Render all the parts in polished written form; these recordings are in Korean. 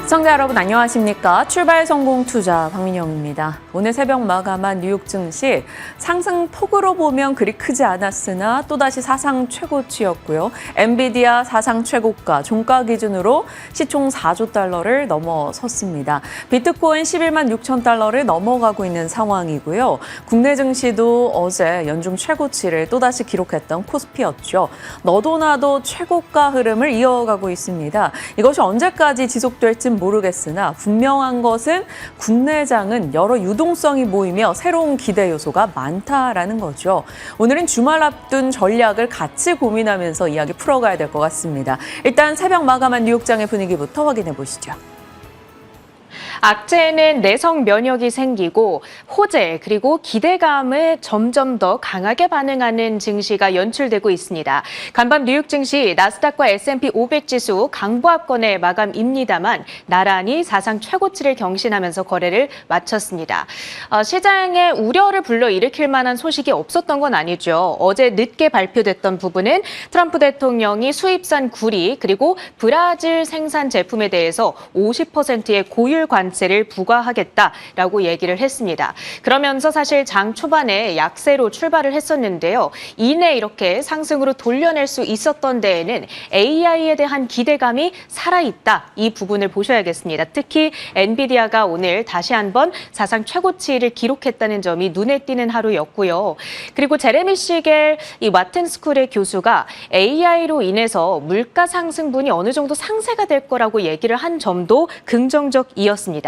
시청자 여러분 안녕하십니까? 출발 성공 투자 박민영입니다. 오늘 새벽 마감한 뉴욕 증시 상승폭으로 보면 그리 크지 않았으나 또다시 사상 최고치였고요. 엔비디아 사상 최고가 종가 기준으로 시총 4조 달러를 넘어섰습니다. 비트코인 11만 6천 달러를 넘어가고 있는 상황이고요. 국내 증시도 어제 연중 최고치를 또다시 기록했던 코스피였죠. 너도 나도 최고가 흐름을 이어가고 있습니다. 이것이 언제까지 지속될지 모르겠으나 분명한 것은 국내장은 여러 유동성이 모이며 새로운 기대 요소가 많다라는 거죠. 오늘은 주말 앞둔 전략을 같이 고민하면서 이야기 풀어가야 될 것 같습니다. 일단 새벽 마감한 뉴욕장의 분위기부터 확인해 보시죠. 악재에는 내성 면역이 생기고 호재 그리고 기대감에 점점 더 강하게 반응하는 증시가 연출되고 있습니다. 간밤 뉴욕 증시 나스닥과 S&P 500 지수 강보합권의 마감입니다만 나란히 사상 최고치를 경신하면서 거래를 마쳤습니다. 시장에 우려를 불러일으킬 만한 소식이 없었던 건 아니죠. 어제 늦게 발표됐던 부분은 트럼프 대통령이 수입산 구리 그리고 브라질 생산 제품에 대해서 50%의 고율 관세를 부과하겠다라고 얘기를 했습니다. 그러면서 사실 장 초반에 약세로 출발을 했었는데요. 이내 이렇게 상승으로 돌려낼 수 있었던 데에는 AI에 대한 기대감이 살아있다. 이 부분을 보셔야겠습니다. 특히 엔비디아가 오늘 다시 한번 사상 최고치를 기록했다는 점이 눈에 띄는 하루였고요. 그리고 제레미 시겔 이 와튼 스쿨의 교수가 AI로 인해서 물가 상승분이 어느 정도 상쇄가 될 거라고 얘기를 한 점도 긍정적이었습니다.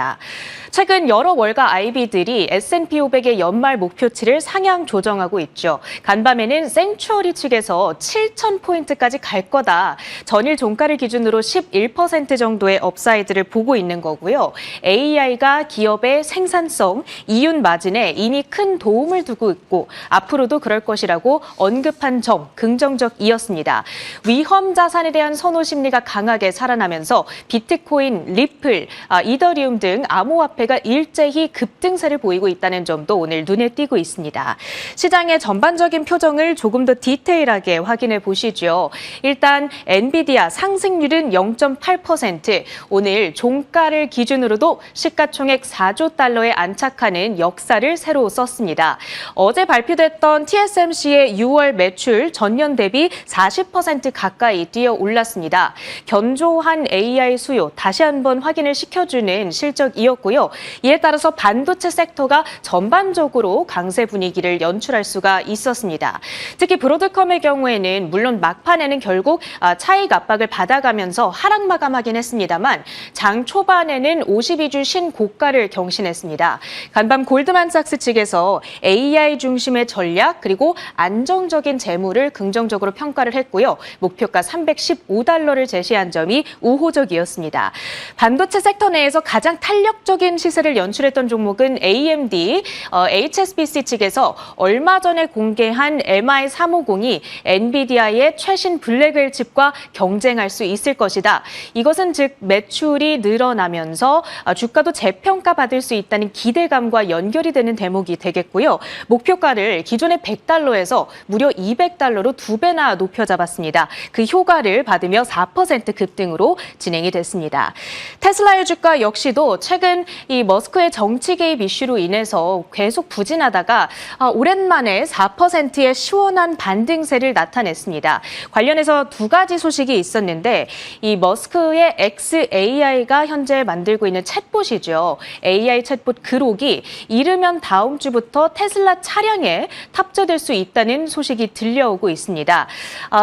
최근 여러 월가 IB들이 S&P 500의 연말 목표치를 상향 조정하고 있죠. 간밤에는 생추어리 측에서 7,000포인트까지 갈 거다. 전일 종가를 기준으로 11% 정도의 업사이드를 보고 있는 거고요. AI가 기업의 생산성, 이윤 마진에 이미 큰 도움을 두고 있고 앞으로도 그럴 것이라고 언급한 점 긍정적이었습니다. 위험 자산에 대한 선호 심리가 강하게 살아나면서 비트코인, 리플, 이더리움 등 암호화폐가 일제히 급등세를 보이고 있다는 점도 오늘 눈에 띄고 있습니다. 시장의 전반적인 표정을 조금 더 디테일하게 확인해 보시죠. 일단 엔비디아 상승률은 0.8%, 오늘 종가를 기준으로도 시가총액 4조 달러에 안착하는 역사를 새로 썼습니다. 어제 발표됐던 TSMC의 6월 매출 전년 대비 40% 가까이 뛰어 올랐습니다. 견조한 AI 수요 다시 한번 확인을 시켜주는 실적이었고요. 이에 따라서 반도체 섹터가 전반적으로 강세 분위기를 연출할 수가 있었습니다. 특히 브로드컴의 경우에는 물론 막판에는 결국 차익 압박을 받아가면서 하락 마감하긴 했습니다만 장 초반에는 52주 신고가를 경신했습니다. 간밤 골드만삭스 측에서 AI 중심의 전략 그리고 안정적인 재무를 긍정적으로 평가를 했고요. 목표가 315달러를 제시한 점이 우호적이었습니다. 반도체 섹터 내에서 가장 탄력적인 시세를 연출했던 종목은 AMD, HSBC 측에서 얼마 전에 공개한 MI350이 엔비디아의 최신 블랙웰 칩과 경쟁할 수 있을 것이다. 이것은 즉 매출이 늘어나면서 주가도 재평가 받을 수 있다는 기대감과 연결이 되는 대목이 되겠고요. 목표가를 기존의 100달러에서 무려 200달러로 2배나 높여 잡았습니다. 그 효과를 받으며 4% 급등으로 진행이 됐습니다. 테슬라의 주가 역시도 최근 이 머스크의 정치 개입 이슈로 인해서 계속 부진하다가 오랜만에 4%의 시원한 반등세를 나타냈습니다. 관련해서 두 가지 소식이 있었는데 이 머스크의 xAI가 현재 만들고 있는 챗봇이죠. AI 챗봇 그록이 이르면 다음 주부터 테슬라 차량에 탑재될 수 있다는 소식이 들려오고 있습니다.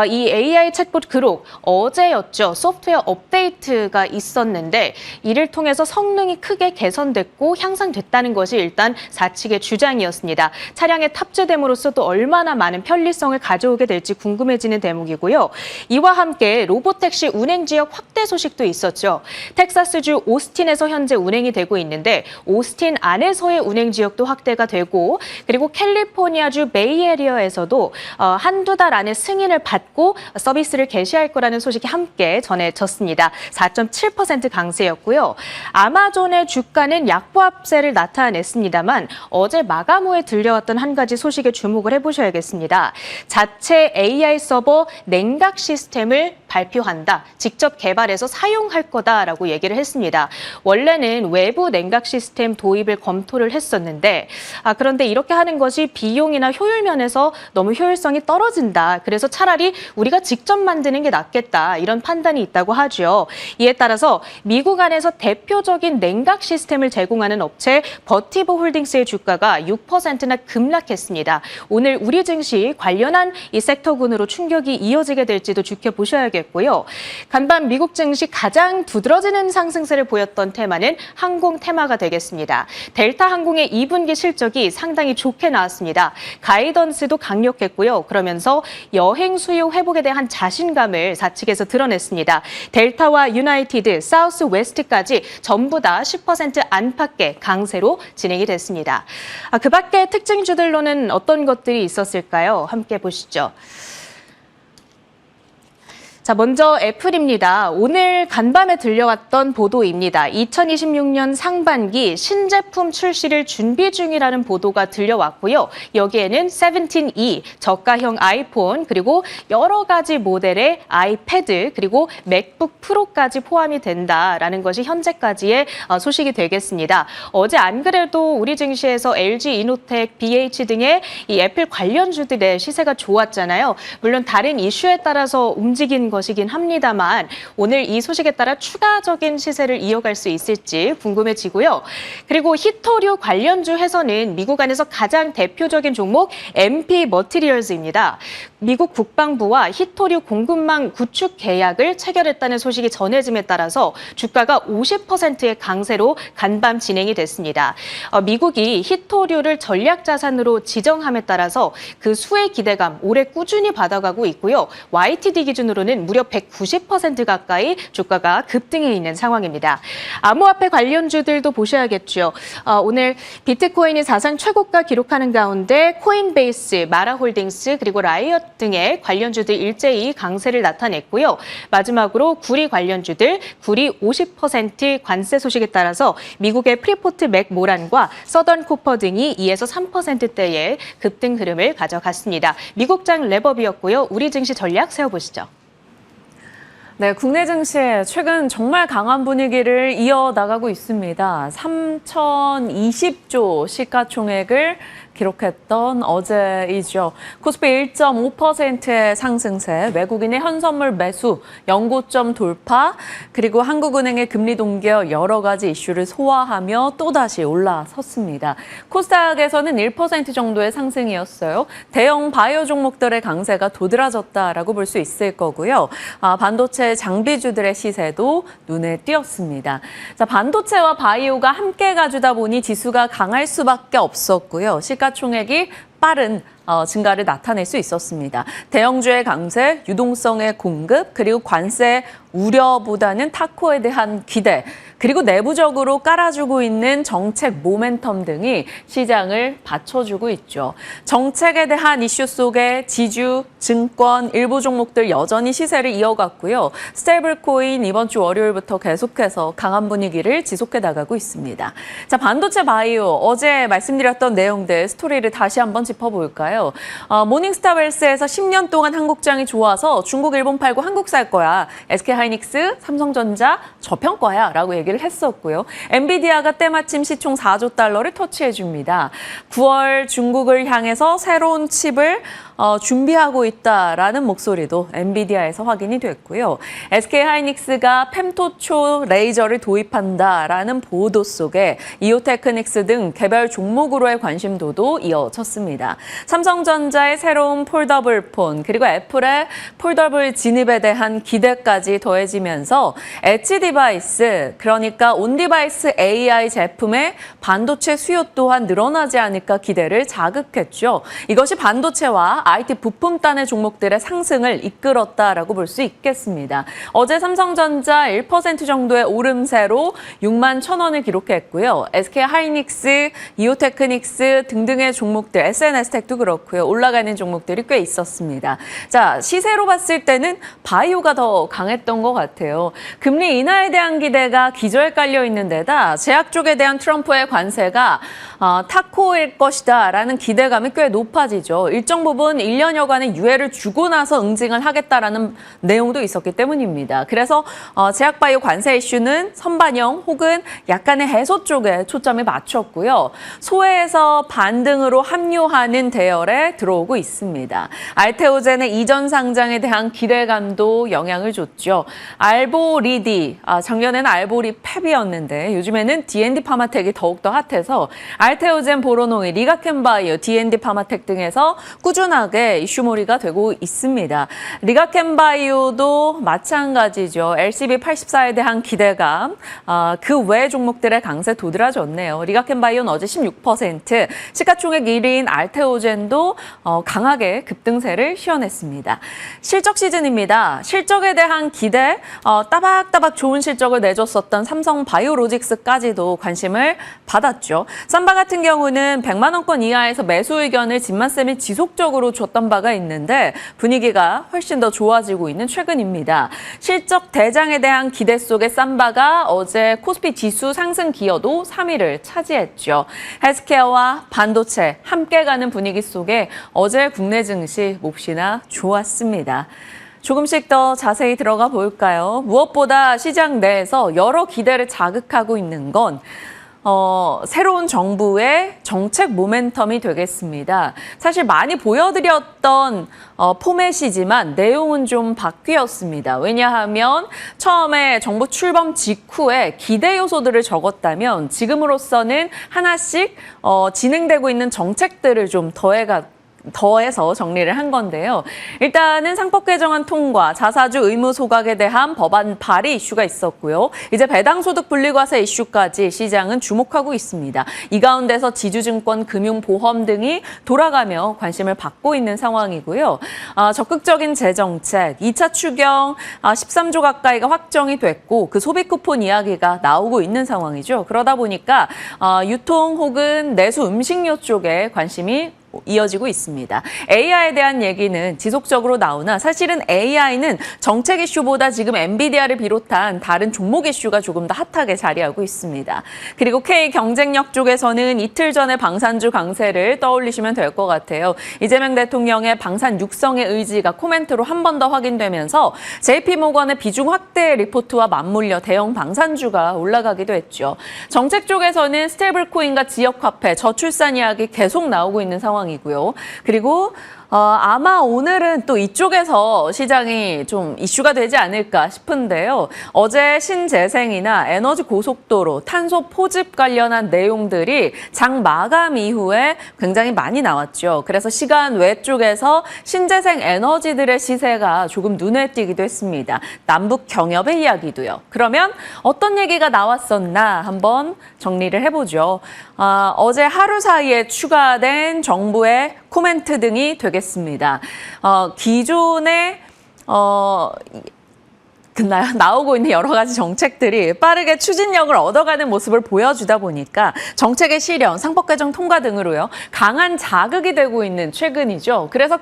이 AI 챗봇 그록 어제였죠. 소프트웨어 업데이트가 있었는데 이를 통해서 성능이 크게 개선됐고 향상됐다는 것이 일단 사측의 주장이었습니다. 차량에 탑재됨으로써 또 얼마나 많은 편리성을 가져오게 될지 궁금해지는 대목이고요. 이와 함께 로보택시 운행 지역 확대 소식도 있었죠. 텍사스주 오스틴에서 현재 운행이 되고 있는데 오스틴 안에서의 운행 지역도 확대가 되고 그리고 캘리포니아주 베이에리어에서도 한두 달 안에 승인을 받고 서비스를 개시할 거라는 소식이 함께 전해졌습니다. 4.7% 강세였고요. 아마존의 주가는 약보합세를 나타냈습니다만 어제 마감 후에 들려왔던 한 가지 소식에 주목을 해보셔야겠습니다. 자체 AI 서버 냉각 시스템을 발표한다. 직접 개발해서 사용할 거다라고 얘기를 했습니다. 원래는 외부 냉각 시스템 도입을 검토를 했었는데 그런데 이렇게 하는 것이 비용이나 효율 면에서 너무 효율성이 떨어진다. 그래서 차라리 우리가 직접 만드는 게 낫겠다. 이런 판단이 있다고 하죠. 이에 따라서 미국 안에서 대표적인 냉각 시스템을 제공하는 업체 버티버 홀딩스의 주가가 6%나 급락했습니다. 오늘 우리 증시 관련한 이 섹터군으로 충격이 이어지게 될지도 지켜보셔야겠고요. 간밤 미국 증시 가장 두드러지는 상승세를 보였던 테마는 항공 테마가 되겠습니다. 델타 항공의 2분기 실적이 상당히 좋게 나왔습니다. 가이던스도 강력했고요. 그러면서 여행 수요 회복에 대한 자신감을 사측에서 드러냈습니다. 델타와 유나이티드, 사우스 웨스트까지 전부 다 10% 안팎의 강세로 진행이 됐습니다. 그 밖에 특징주들로는 어떤 것들이 있었을까요? 함께 보시죠. 자, 먼저 애플입니다. 오늘 간밤에 들려왔던 보도입니다. 2026년 상반기 신제품 출시를 준비 중이라는 보도가 들려왔고요. 여기에는 17E, 저가형 아이폰, 그리고 여러 가지 모델의 아이패드, 그리고 맥북 프로까지 포함이 된다라는 것이 현재까지의 소식이 되겠습니다. 어제 안 그래도 우리 증시에서 LG 이노텍, BH 등의 이 애플 관련주들의 시세가 좋았잖아요. 물론 다른 이슈에 따라서 움직인 것이긴 합니다만 오늘 이 소식에 따라 추가적인 시세를 이어갈 수 있을지 궁금해지고요. 그리고 히토류 관련주에서는 미국 안에서 가장 대표적인 종목 MP 머티리얼즈입니다. 미국 국방부와 히토류 공급망 구축 계약을 체결했다는 소식이 전해짐에 따라서 주가가 50%의 강세로 간밤 진행이 됐습니다. 미국이 히토류를 전략자산으로 지정함에 따라서 그 수혜 기대감 올해 꾸준히 받아가고 있고요. YTD 기준으로는 무려 190% 가까이 주가가 급등해 있는 상황입니다. 암호화폐 관련주들도 보셔야겠죠. 오늘 비트코인이 사상 최고가 기록하는 가운데 코인베이스, 마라홀딩스 그리고 라이엇 등의 관련주들 일제히 강세를 나타냈고요. 마지막으로 구리 관련주들, 구리 50% 관세 소식에 따라서 미국의 프리포트 맥모란과 서던 코퍼 등이 2에서 3%대의 급등 흐름을 가져갔습니다. 미국장 랩업이었고요. 우리 증시 전략 세워보시죠. 네, 국내 증시 최근 정말 강한 분위기를 이어나가고 있습니다. 3,020조 시가총액을 기록했던 어제이죠. 코스피 1.5%의 상승세, 외국인의 현선물 매수, 연고점 돌파, 그리고 한국은행의 금리 동결 여러 가지 이슈를 소화하며 또다시 올라섰습니다. 코스닥에서는 1% 정도의 상승이었어요. 대형 바이오 종목들의 강세가 도드라졌다라고 볼 수 있을 거고요. 반도체 장비주들의 시세도 눈에 띄었습니다. 자, 반도체와 바이오가 함께 가주다 보니 지수가 강할 수밖에 없었고요. 시가총액이 빠른 증가를 나타낼 수 있었습니다. 대형주의 강세, 유동성의 공급, 그리고 관세 우려보다는 타코에 대한 기대, 그리고 내부적으로 깔아주고 있는 정책 모멘텀 등이 시장을 받쳐주고 있죠. 정책에 대한 이슈 속에 지주, 증권, 일부 종목들 여전히 시세를 이어갔고요. 스테이블코인 이번 주 월요일부터 계속해서 강한 분위기를 지속해 나가고 있습니다. 자, 반도체 바이오, 어제 말씀드렸던 내용들 스토리를 다시 한번 짚어볼까요? 모닝스타 웰스에서 10년 동안 한국장이 좋아서 중국, 일본 팔고 한국 살 거야. SK하이닉스, 삼성전자 저평가야 라고 얘기를 했었고요. 엔비디아가 때마침 시총 4조 달러를 터치해줍니다. 9월 중국을 향해서 새로운 칩을 준비하고 있다라는 목소리도 엔비디아에서 확인이 됐고요. SK하이닉스가 펜토초 레이저를 도입한다라는 보도 속에 이오테크닉스 등 개별 종목으로의 관심도도 이어졌습니다. 삼성전자의 새로운 폴더블 폰, 그리고 애플의 폴더블 진입에 대한 기대까지 더해지면서 엣지 디바이스, 그러니까 온디바이스 AI 제품의 반도체 수요 또한 늘어나지 않을까 기대를 자극했죠. 이것이 반도체와 IT 부품단의 종목들의 상승을 이끌었다라고 볼 수 있겠습니다. 어제 삼성전자 1% 정도의 오름세로 6만 1,000원을 기록했고요. SK하이닉스, 이오테크닉스 등등의 종목들, SNS텍도 그렇고 그렇고요. 올라가는 종목들이 꽤 있었습니다. 자, 시세로 봤을 때는 바이오가 더 강했던 것 같아요. 금리 인하에 대한 기대가 기저에 깔려 있는 데다 제약 쪽에 대한 트럼프의 관세가 타코일 것이다라는 기대감이 꽤 높아지죠. 일정 부분 1년여간의 유예를 주고 나서 응징을 하겠다라는 내용도 있었기 때문입니다. 그래서 제약바이오 관세 이슈는 선반영 혹은 약간의 해소 쪽에 초점이 맞췄고요. 소외에서 반등으로 합류하는 대열에 들어오고 있습니다. 알테오젠의 이전 상장에 대한 기대감도 영향을 줬죠. 알보리디, 작년에는 알보리펩이었는데 요즘에는 D&D 파마텍이 더욱더 핫해서 알테오젠, 보로노이, 리가켄바이오, D&D 파마텍 등에서 꾸준하게 이슈몰이가 되고 있습니다. 리가켄바이오도 마찬가지죠. LCB84에 대한 기대감, 그 외 종목들의 강세 도드라졌네요. 리가켄바이오는 어제 16%, 시가총액 1위인 알테오젠도 강하게 급등세를 시현했습니다. 실적 시즌입니다. 실적에 대한 기대, 따박따박 좋은 실적을 내줬었던 삼성바이오로직스까지도 관심을 받았죠. 삼바 같은 경우는 100만 원권 이하에서 매수 의견을 진만쌤이 지속적으로 줬던 바가 있는데 분위기가 훨씬 더 좋아지고 있는 최근입니다. 실적 대장에 대한 기대 속에 삼바가 어제 코스피 지수 상승 기여도 3위를 차지했죠. 헬스케어와 반도체 함께 가는 분위기 속에 어제 국내 증시 몹시나 좋았습니다. 조금씩 더 자세히 들어가 볼까요? 무엇보다 시장 내에서 여러 기대를 자극하고 있는 건 새로운 정부의 정책 모멘텀이 되겠습니다. 사실 많이 보여드렸던 포맷이지만 내용은 좀 바뀌었습니다. 왜냐하면 처음에 정부 출범 직후에 기대 요소들을 적었다면 지금으로서는 하나씩 진행되고 있는 정책들을 좀 더해서 정리를 한 건데요. 일단은 상법 개정안 통과, 자사주 의무 소각에 대한 법안 발의 이슈가 있었고요. 이제 배당소득 분리과세 이슈까지 시장은 주목하고 있습니다. 이 가운데서 지주증권, 금융보험 등이 돌아가며 관심을 받고 있는 상황이고요. 적극적인 재정책, 2차 추경 13조 가까이가 확정이 됐고 그 소비 쿠폰 이야기가 나오고 있는 상황이죠. 그러다 보니까 유통 혹은 내수 음식료 쪽에 관심이 이어지고 있습니다. AI에 대한 얘기는 지속적으로 나오나 사실은 AI는 정책 이슈보다 지금 엔비디아를 비롯한 다른 종목 이슈가 조금 더 핫하게 자리하고 있습니다. 그리고 K 경쟁력 쪽에서는 이틀 전에 방산주 강세를 떠올리시면 될 것 같아요. 이재명 대통령의 방산 육성의 의지가 코멘트로 한 번 더 확인되면서 JP모건의 비중 확대 리포트와 맞물려 대형 방산주가 올라가기도 했죠. 정책 쪽에서는 스테이블코인과 지역화폐, 저출산 이야기 계속 나오고 있는 상황이고요. 그리고 아마 오늘은 또 이쪽에서 시장이 좀 이슈가 되지 않을까 싶은데요. 어제 신재생이나 에너지 고속도로, 탄소 포집 관련한 내용들이 장 마감 이후에 굉장히 많이 나왔죠. 그래서 시간 외 쪽에서 신재생 에너지들의 시세가 조금 눈에 띄기도 했습니다. 남북 경협의 이야기도요. 그러면 어떤 얘기가 나왔었나 한번 정리를 해보죠. 어제 하루 사이에 추가된 정부의 코멘트 등이 되겠습니다. 기존에 나오고 있는 여러 가지 정책들이 빠르게 추진력을 얻어가는 모습을 보여주다 보니까 정책의 실현, 상법 개정 통과 등으로요. 강한 자극이 되고 있는 최근이죠. 그래서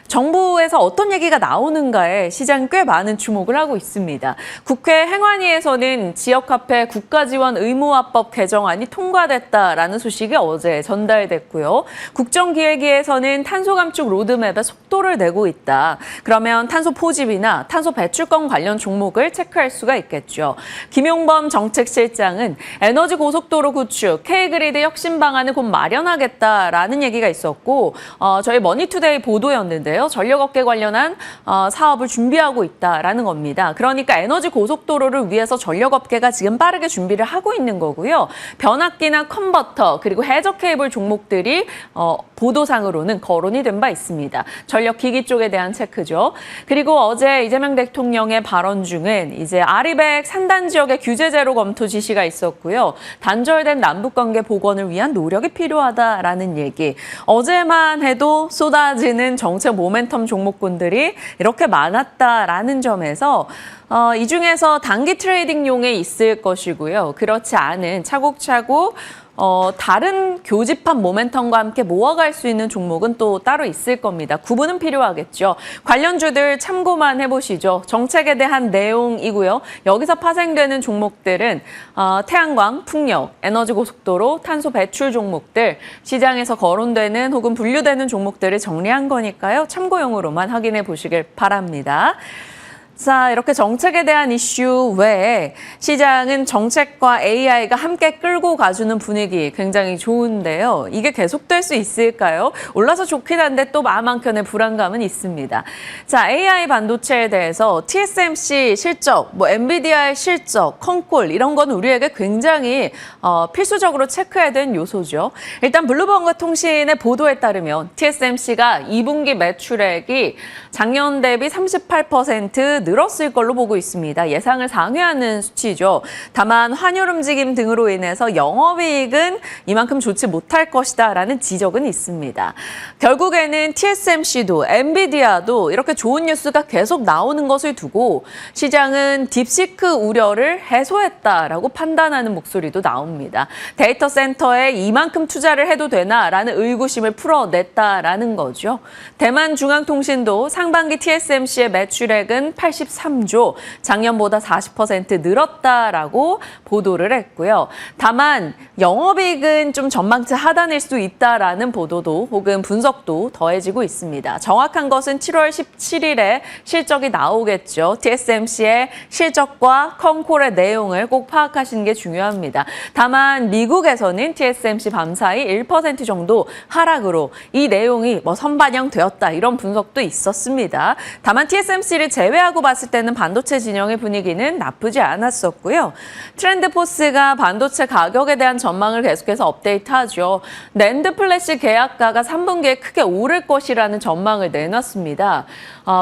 정부에서 어떤 얘기가 나오는가에 시장이 꽤 많은 주목을 하고 있습니다. 국회 행안위에서는 지역화폐 국가지원 의무화법 개정안이 통과됐다라는 소식이 어제 전달됐고요. 국정기획위에서는 탄소 감축 로드맵에 속도를 내고 있다. 그러면 탄소 포집이나 탄소 배출권 관련 종목을 체크할 수가 있겠죠. 김용범 정책실장은 에너지 고속도로 구축, K그리드 혁신 방안을 곧 마련하겠다라는 얘기가 있었고 저희 머니투데이 보도였는데요. 전력업계 관련한 사업을 준비하고 있다라는 겁니다. 그러니까 에너지 고속도로를 위해서 전력업계가 지금 빠르게 준비를 하고 있는 거고요. 변압기나 컨버터 그리고 해저 케이블 종목들이 보도상으로는 거론이 된 바 있습니다. 전력기기 쪽에 대한 체크죠. 그리고 어제 이재명 대통령의 발언 중엔 이제 아리백 산단 지역의 규제 제로 검토 지시가 있었고요. 단절된 남북관계 복원을 위한 노력이 필요하다라는 얘기. 어제만 해도 쏟아지는 정책 모멘텀 종목군들이 이렇게 많았다라는 점에서 이 중에서 단기 트레이딩용에 있을 것이고요. 그렇지 않은 차곡차곡 다른 교집합 모멘텀과 함께 모아갈 수 있는 종목은 또 따로 있을 겁니다. 구분은 필요하겠죠. 관련주들 참고만 해보시죠. 정책에 대한 내용이고요. 여기서 파생되는 종목들은 태양광, 풍력, 에너지고속도로, 탄소 배출 종목들, 시장에서 거론되는 혹은 분류되는 종목들을 정리한 거니까요. 참고용으로만 확인해 보시길 바랍니다. 자, 이렇게 정책에 대한 이슈 외에 시장은 정책과 AI가 함께 끌고 가주는 분위기 굉장히 좋은데요. 이게 계속될 수 있을까요? 올라서 좋긴 한데 또 마음 한켠에 불안감은 있습니다. 자, AI 반도체에 대해서 TSMC 실적, 엔비디아의 실적, 컴콜 이런 건 우리에게 굉장히 필수적으로 체크해야 되는 요소죠. 일단 블룸버그 통신의 보도에 따르면 TSMC가 2분기 매출액이 작년 대비 38% 늘었을 걸로 보고 있습니다. 예상을 상회하는 수치죠. 다만 환율 움직임 등으로 인해서 영업이익은 이만큼 좋지 못할 것이다라는 지적은 있습니다. 결국에는 TSMC도 엔비디아도 이렇게 좋은 뉴스가 계속 나오는 것을 두고 시장은 딥시크 우려를 해소했다라고 판단하는 목소리도 나옵니다. 데이터 센터에 이만큼 투자를 해도 되나라는 의구심을 풀어냈다라는 거죠. 대만중앙통신도 상반기 TSMC의 매출액은 83조, 작년보다 40% 늘었다라고 보도를 했고요. 다만 영업이익은 좀 전망치 하단일 수 있다라는 보도도 혹은 분석도 더해지고 있습니다. 정확한 것은 7월 17일에 실적이 나오겠죠. TSMC의 실적과 컴콜의 내용을 꼭 파악하시는 게 중요합니다. 다만 미국에서는 TSMC 밤사이 1% 정도 하락으로 이 내용이 선반영되었다 이런 분석도 있었습니다. 다만 TSMC를 제외하고 봤을 때는 반도체 진영의 분위기는 나쁘지 않았었고요. 트렌드포스가 반도체 가격에 대한 전망을 계속해서 업데이트하죠. 낸드 플래시 계약가가 3분기에 크게 오를 것이라는 전망을 내놨습니다.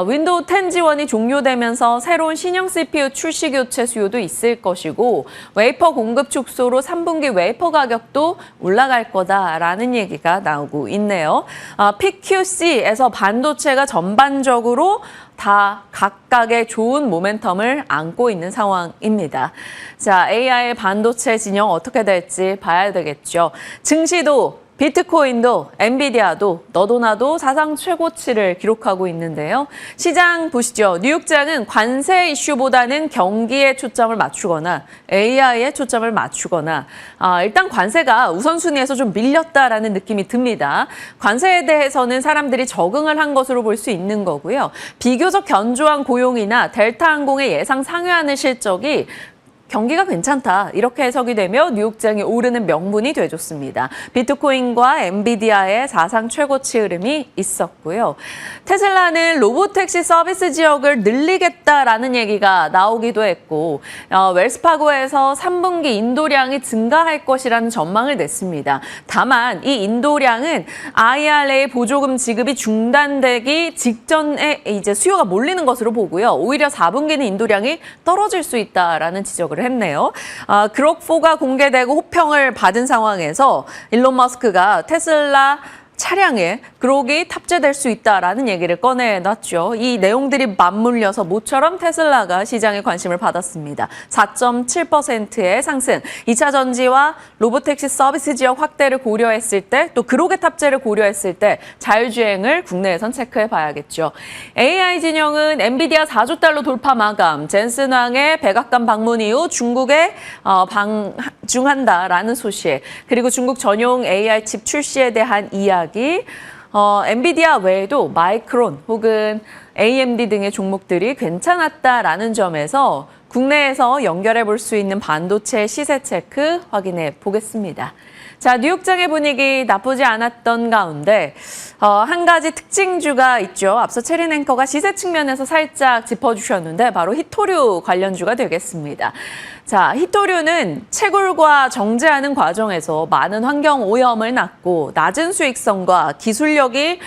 윈도우 10 지원이 종료되면서 새로운 신형 CPU 출시 교체 수요도 있을 것이고 웨이퍼 공급 축소로 3분기 웨이퍼 가격도 올라갈 거다라는 얘기가 나오고 있네요. PQC에서 반도체가 전반적으로 다 각각의 좋은 모멘텀을 안고 있는 상황입니다. 자, AI 반도체 진영 어떻게 될지 봐야 되겠죠. 증시도 비트코인도 엔비디아도 너도 나도 사상 최고치를 기록하고 있는데요. 시장 보시죠. 뉴욕장은 관세 이슈보다는 경기에 초점을 맞추거나 AI에 초점을 맞추거나 일단 관세가 우선순위에서 좀 밀렸다라는 느낌이 듭니다. 관세에 대해서는 사람들이 적응을 한 것으로 볼 수 있는 거고요. 비교적 견조한 고용이나 델타항공의 예상 상회하는 실적이 경기가 괜찮다 이렇게 해석이 되며 뉴욕장이 오르는 명분이 돼줬습니다. 비트코인과 엔비디아의 사상 최고치 흐름이 있었고요. 테슬라는 로보택시 서비스 지역을 늘리겠다라는 얘기가 나오기도 했고 웰스파고에서 3분기 인도량이 증가할 것이라는 전망을 냈습니다. 다만 이 인도량은 IRA 보조금 지급이 중단되기 직전에 이제 수요가 몰리는 것으로 보고요. 오히려 4분기는 인도량이 떨어질 수 있다라는 지적을 했네요. 그록4가 공개되고 호평을 받은 상황에서 일론 머스크가 테슬라 차량에 그록이 탑재될 수 있다라는 얘기를 꺼내놨죠. 이 내용들이 맞물려서 모처럼 테슬라가 시장의 관심을 받았습니다. 4.7%의 상승, 2차 전지와 로보택시 서비스 지역 확대를 고려했을 때 또 그록의 탑재를 고려했을 때 자율주행을 국내에선 체크해 봐야겠죠. AI 진영은 엔비디아 4조 달러 돌파 마감, 젠슨 왕의 백악관 방문 이후 중국에 방중한다라는 소식, 그리고 중국 전용 AI 칩 출시에 대한 이야기, 엔비디아 외에도 마이크론 혹은 AMD 등의 종목들이 괜찮았다라는 점에서 국내에서 연결해 볼 수 있는 반도체 시세 체크 확인해 보겠습니다. 자, 뉴욕장의 분위기 나쁘지 않았던 가운데 한 가지 특징주가 있죠. 앞서 체린 앵커가 시세 측면에서 살짝 짚어주셨는데 바로 히토류 관련주가 되겠습니다. 자, 히토류는 채굴과 정제하는 과정에서 많은 환경 오염을 낳고 낮은 수익성과 기술력이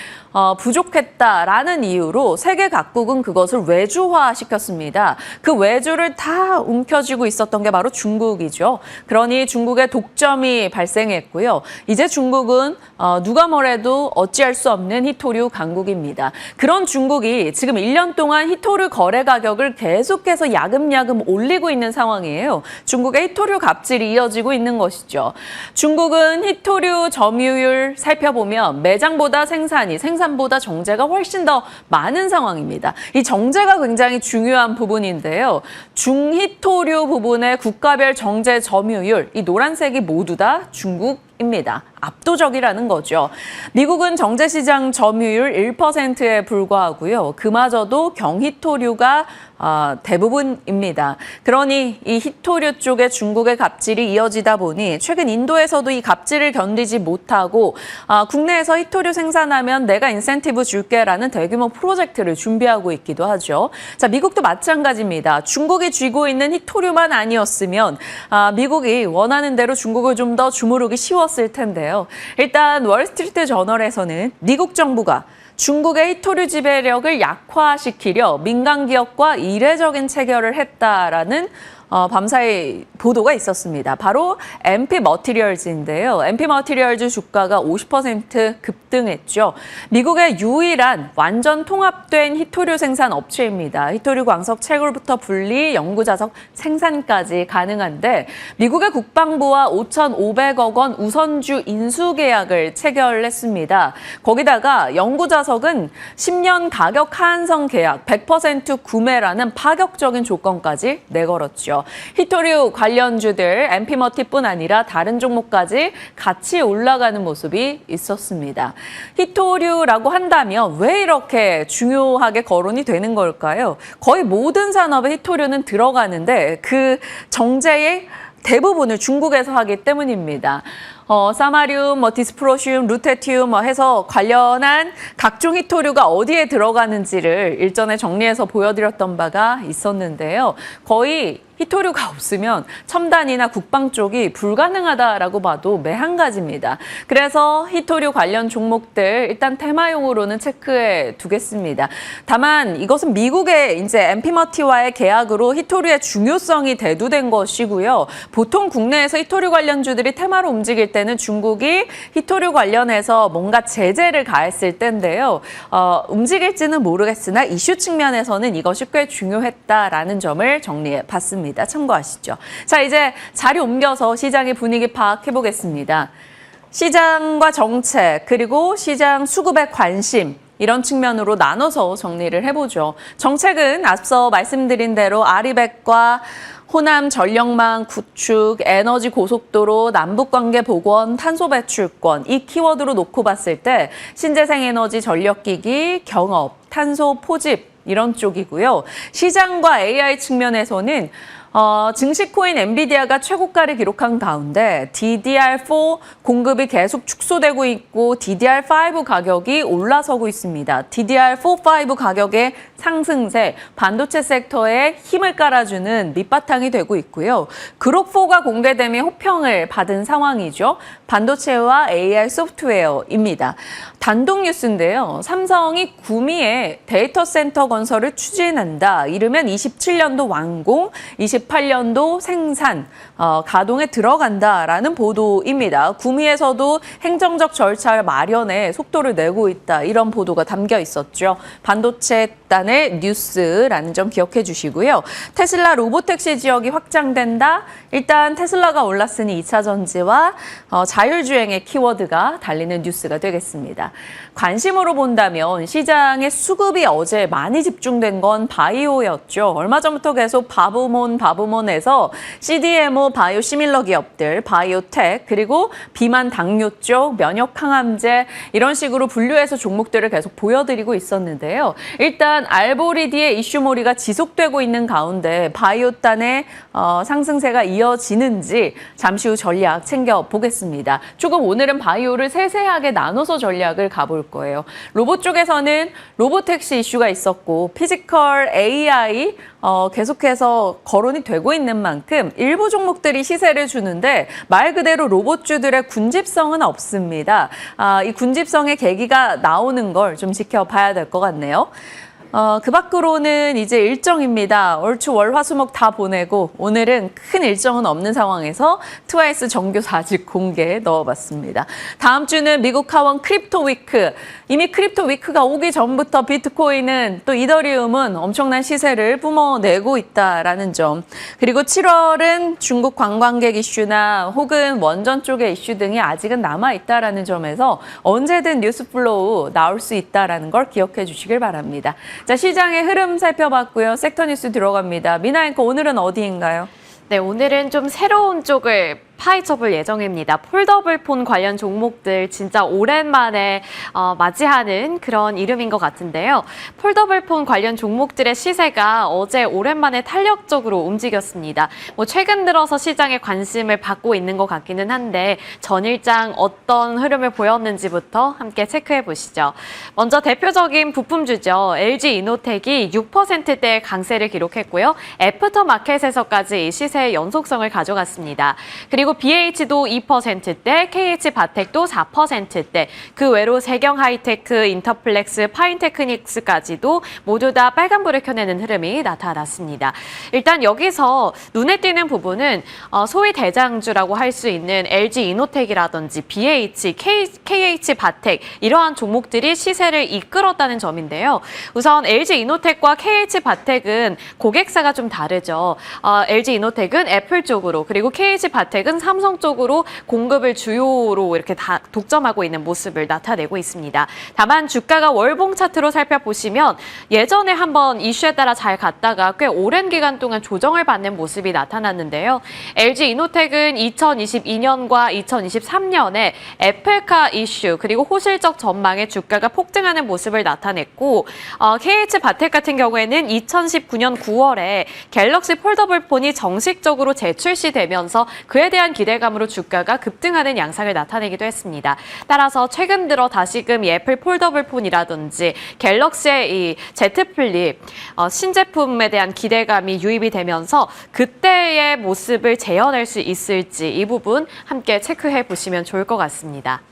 부족했다라는 이유로 세계 각국은 그것을 외주화시켰습니다. 그 외주를 다 움켜쥐고 있었던 게 바로 중국이죠. 그러니 중국의 독점이 발생했고요. 이제 중국은 누가 뭐래도 어찌할 수 없는 히토류 강국입니다. 그런 중국이 지금 1년 동안 히토류 거래 가격을 계속해서 야금야금 올리고 있는 상황이에요. 중국의 히토류 갑질이 이어지고 있는 것이죠. 중국은 히토류 점유율 살펴보면 매장보다 생산보다 정제가 훨씬 더 많은 상황입니다. 이 정제가 굉장히 중요한 부분인데요. 중히토류 부분의 국가별 정제 점유율, 이 노란색이 모두 다 중국입니다. 압도적이라는 거죠. 미국은 정제시장 점유율 1%에 불과하고요. 그마저도 경히토류가 대부분입니다. 그러니 이 히토류 쪽에 중국의 갑질이 이어지다 보니 최근 인도에서도 이 갑질을 견디지 못하고 국내에서 히토류 생산하면 내가 인센티브 줄게라는 대규모 프로젝트를 준비하고 있기도 하죠. 자, 미국도 마찬가지입니다. 중국이 쥐고 있는 히토류만 아니었으면 미국이 원하는 대로 중국을 좀 더 주무르기 쉬웠을 텐데요. 일단 월스트리트 저널에서는 미국 정부가 중국의 히토류 지배력을 약화시키려 민간 기업과 이례적인 체결을 했다라는 밤사이 보도가 있었습니다. 바로 MP 머티리얼즈인데요. MP 머티리얼즈 주가가 50% 급등했죠. 미국의 유일한 완전 통합된 히토류 생산 업체입니다. 히토류 광석 채굴부터 분리, 연구자석 생산까지 가능한데 미국의 국방부와 5,500억 원 우선주 인수 계약을 체결했습니다. 거기다가 연구자석은 10년 가격 하한선 계약, 100% 구매라는 파격적인 조건까지 내걸었죠. 히토류 관련주들 MP머티뿐 아니라 다른 종목까지 같이 올라가는 모습이 있었습니다. 히토류라고 한다면 왜 이렇게 중요하게 거론이 되는 걸까요? 거의 모든 산업에 히토류는 들어가는데 그 정제의 대부분을 중국에서 하기 때문입니다. 사마륨, 디스프로슘, 루테튬 해서 관련한 각종 히토류가 어디에 들어가는지를 일전에 정리해서 보여드렸던 바가 있었는데요. 거의 히토류가 없으면 첨단이나 국방 쪽이 불가능하다라고 봐도 매한가지입니다. 그래서 히토류 관련 종목들 일단 테마용으로는 체크해 두겠습니다. 다만 이것은 미국의 이제 MP머티와의 계약으로 히토류의 중요성이 대두된 것이고요. 보통 국내에서 히토류 관련주들이 테마로 움직일 때는 중국이 히토류 관련해서 뭔가 제재를 가했을 때인데요. 움직일지는 모르겠으나 이슈 측면에서는 이것이 꽤 중요했다라는 점을 정리해 봤습니다. 참고하시죠. 자, 이제 자리 옮겨서 시장의 분위기 파악해 보겠습니다. 시장과 정책, 그리고 시장 수급에 관심, 이런 측면으로 나눠서 정리를 해보죠. 정책은 앞서 말씀드린 대로 아리백과 호남 전력망 구축, 에너지 고속도로, 남북관계 복원, 탄소 배출권 이 키워드로 놓고 봤을 때 신재생에너지 전력기기, 경업, 탄소 포집 이런 쪽이고요. 시장과 AI 측면에서는 증시코인 엔비디아가 최고가를 기록한 가운데 DDR4 공급이 계속 축소되고 있고 DDR5 가격이 올라서고 있습니다. DDR4, 5 가격의 상승세, 반도체 섹터에 힘을 깔아주는 밑바탕이 되고 있고요. 그룹4가 공개됨에 호평을 받은 상황이죠. 반도체와 AI 소프트웨어입니다. 단독 뉴스인데요. 삼성이 구미에 데이터 센터 건설을 추진한다. 이르면 27년도 완공, 28년도 생산, 가동에 들어간다라는 보도입니다. 구미에서도 행정적 절차 마련에 속도를 내고 있다. 이런 보도가 담겨 있었죠. 반도체단의 뉴스라는 점 기억해 주시고요. 테슬라 로보택시 지역이 확장된다. 일단 테슬라가 올랐으니 2차 전지와 자율주행의 키워드가 달리는 뉴스가 되겠습니다. 관심으로 본다면 시장의 수급이 어제 많이 집중된 건 바이오였죠. 얼마 전부터 계속 바브몬에서 CDMO 바이오 시밀러 기업들, 바이오텍, 그리고 비만 당뇨 쪽, 면역 항암제 이런 식으로 분류해서 종목들을 계속 보여드리고 있었는데요. 일단 알보리디의 이슈몰이가 지속되고 있는 가운데 바이오단의 상승세가 이어지는지 잠시 후 전략 챙겨보겠습니다. 조금 오늘은 바이오를 세세하게 나눠서 전략을 가볼 거예요. 로봇 쪽에서는 로보택시 이슈가 있었고 피지컬 AI 계속해서 거론이 되고 있는 만큼 일부 종목들이 시세를 주는데 말 그대로 로봇주들의 군집성은 없습니다. 이 군집성의 계기가 나오는 걸 좀 지켜봐야 될 것 같네요. 그 밖으로는 이제 일정입니다. 얼추 월, 화, 수, 목 다 보내고 오늘은 큰 일정은 없는 상황에서 트와이스 정규 4집 공개 넣어봤습니다. 다음 주는 미국 하원 크립토 위크. 이미 크립토 위크가 오기 전부터 비트코인은 또 이더리움은 엄청난 시세를 뿜어내고 있다라는 점. 그리고 7월은 중국 관광객 이슈나 혹은 원전 쪽의 이슈 등이 아직은 남아있다라는 점에서 언제든 뉴스 플로우 나올 수 있다라는 걸 기억해 주시길 바랍니다. 자, 시장의 흐름 살펴봤고요. 섹터 뉴스 들어갑니다. 미나 앵커 오늘은 어디인가요? 네, 오늘은 좀 새로운 쪽을 파헤쳐볼 예정입니다. 폴더블 폰 관련 종목들 진짜 오랜만에 맞이하는 그런 이름인 것 같은데요. 폴더블 폰 관련 종목들의 시세가 어제 오랜만에 탄력적으로 움직였습니다. 최근 들어서 시장에 관심을 받고 있는 것 같기는 한데 전일장 어떤 흐름을 보였는지부터 함께 체크해 보시죠. 먼저 대표적인 부품주죠. LG 이노텍이 6%대 강세를 기록했고요. 애프터마켓에서까지 이 시세의 연속성을 가져갔습니다. 그리고 BH도 2%대, KH바텍도 4%대, 그 외로 세경하이테크, 인터플렉스, 파인테크닉스까지도 모두 다 빨간불을 켜내는 흐름이 나타났습니다. 일단 여기서 눈에 띄는 부분은 소위 대장주라고 할 수 있는 LG 이노텍이라든지 BH, KH바텍 이러한 종목들이 시세를 이끌었다는 점인데요. 우선 LG 이노텍과 KH바텍은 고객사가 좀 다르죠. LG 이노텍은 애플 쪽으로 그리고 KH바텍은 삼성 쪽으로 공급을 주요로 이렇게 다 독점하고 있는 모습을 나타내고 있습니다. 다만 주가가 월봉 차트로 살펴보시면 예전에 한번 이슈에 따라 잘 갔다가 꽤 오랜 기간 동안 조정을 받는 모습이 나타났는데요. LG 이노텍은 2022년과 2023년에 애플카 이슈 그리고 호실적 전망에 주가가 폭등하는 모습을 나타냈고 KH바텍 같은 경우에는 2019년 9월에 갤럭시 폴더블 폰이 정식적으로 재출시되면서 그에 대한 기대감으로 주가가 급등하는 양상을 나타내기도 했습니다. 따라서 최근 들어 다시금 이 애플 폴더블 폰이라든지 갤럭시의 이 Z 플립 신제품에 대한 기대감이 유입이 되면서 그때의 모습을 재현할 수 있을지 이 부분 함께 체크해 보시면 좋을 것 같습니다.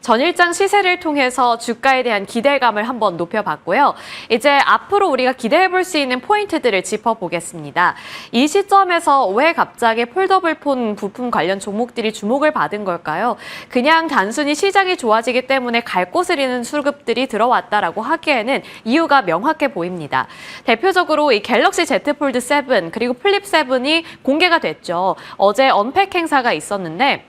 전일장 시세를 통해서 주가에 대한 기대감을 한번 높여봤고요. 이제 앞으로 우리가 기대해 볼 수 있는 포인트들을 짚어보겠습니다. 이 시점에서 왜 갑자기 폴더블 폰 부품 관련 종목들이 주목을 받은 걸까요? 그냥 단순히 시장이 좋아지기 때문에 갈 곳을 잃는 수급들이 들어왔다라고 하기에는 이유가 명확해 보입니다. 대표적으로 이 갤럭시 Z 폴드 7 그리고 플립 7이 공개가 됐죠. 어제 언팩 행사가 있었는데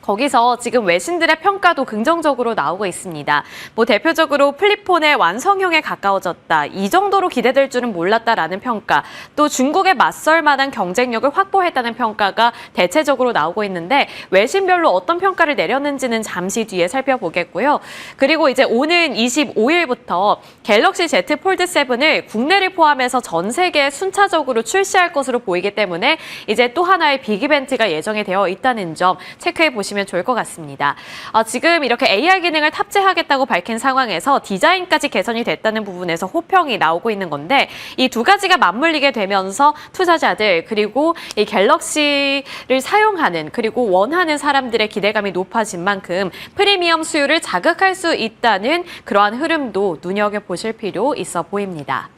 거기서 지금 외신들의 평가도 긍정적으로 나오고 있습니다. 대표적으로 플립폰의 완성형에 가까워졌다. 이 정도로 기대될 줄은 몰랐다라는 평가. 또 중국에 맞설 만한 경쟁력을 확보했다는 평가가 대체적으로 나오고 있는데 외신별로 어떤 평가를 내렸는지는 잠시 뒤에 살펴보겠고요. 그리고 이제 오는 25일부터 갤럭시 Z 폴드 7을 국내를 포함해서 전 세계에 순차적으로 출시할 것으로 보이기 때문에 이제 또 하나의 빅 이벤트가 예정이 되어 있다는 점 체크해 보시면 좋을 것 같습니다. 지금 이렇게 AR 기능을 탑재하겠다고 밝힌 상황에서 디자인까지 개선이 됐다는 부분에서 호평이 나오고 있는 건데 이 두 가지가 맞물리게 되면서 투자자들 그리고 이 갤럭시를 사용하는 그리고 원하는 사람들의 기대감이 높아진 만큼 프리미엄 수요를 자극할 수 있다는 그러한 흐름도 눈여겨보실 필요 있어 보입니다.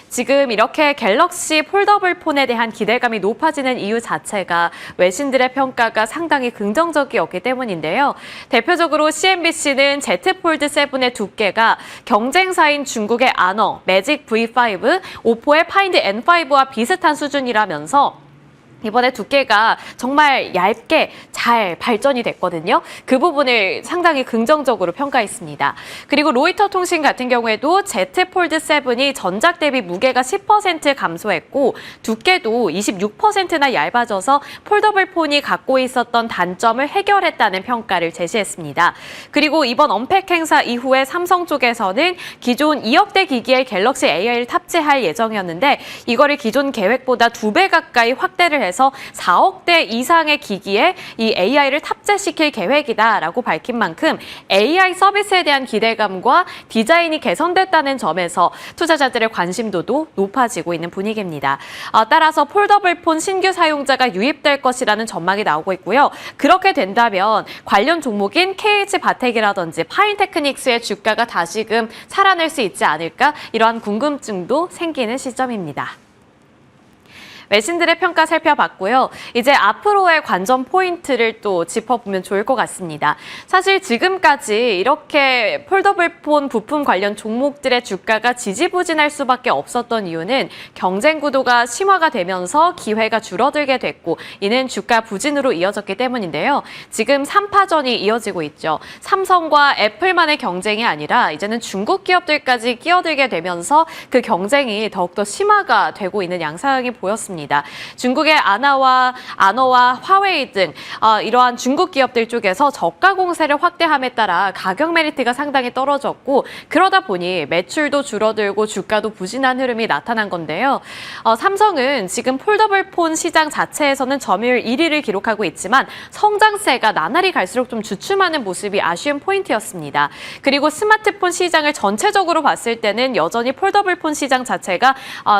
지금 이렇게 갤럭시 폴더블 폰에 대한 기대감이 높아지는 이유 자체가 외신들의 평가가 상당히 긍정적이었기 때문인데요. 대표적으로 CNBC는 Z 폴드 7의 두께가 경쟁사인 중국의 아너, 매직 V5, 오포의 파인드 N5와 비슷한 수준이라면서 이번에 두께가 정말 얇게 잘 발전이 됐거든요. 그 부분을 상당히 긍정적으로 평가했습니다. 그리고 로이터 통신 같은 경우에도 Z 폴드 7이 전작 대비 무게가 10% 감소했고 두께도 26%나 얇아져서 폴더블 폰이 갖고 있었던 단점을 해결했다는 평가를 제시했습니다. 그리고 이번 언팩 행사 이후에 삼성 쪽에서는 기존 2억대 기기에 갤럭시 AI를 탑재할 예정이었는데 이거를 기존 계획보다 2배 가까이 확대를 해서 4억대 이상의 기기에 이 AI를 탑재시킬 계획이다라고 밝힌 만큼 AI 서비스에 대한 기대감과 디자인이 개선됐다는 점에서 투자자들의 관심도도 높아지고 있는 분위기입니다. 따라서 폴더블 폰 신규 사용자가 유입될 것이라는 전망이 나오고 있고요. 그렇게 된다면 관련 종목인 KH 바텍이라든지 파인테크닉스의 주가가 다시금 살아날 수 있지 않을까 이러한 궁금증도 생기는 시점입니다. 외신들의 평가 살펴봤고요. 이제 앞으로의 관전 포인트를 또 짚어보면 좋을 것 같습니다. 사실 지금까지 이렇게 폴더블 폰 부품 관련 종목들의 주가가 지지부진할 수밖에 없었던 이유는 경쟁 구도가 심화가 되면서 기회가 줄어들게 됐고 이는 주가 부진으로 이어졌기 때문인데요. 지금 3파전이 이어지고 있죠. 삼성과 애플만의 경쟁이 아니라 이제는 중국 기업들까지 끼어들게 되면서 그 경쟁이 더욱더 심화가 되고 있는 양상이 보였습니다. 중국의 아너와 화웨이 등 이러한 중국 기업들 쪽에서 저가 공세를 확대함에 따라 가격 메리트가 상당히 떨어졌고 그러다 보니 매출도 줄어들고 주가도 부진한 흐름이 나타난 건데요. 삼성은 지금 폴더블 폰 시장 자체에서는 점유율 1위를 기록하고 있지만 성장세가 나날이 갈수록 좀 주춤하는 모습이 아쉬운 포인트였습니다. 그리고 스마트폰 시장을 전체적으로 봤을 때는 여전히 폴더블 폰 시장 자체가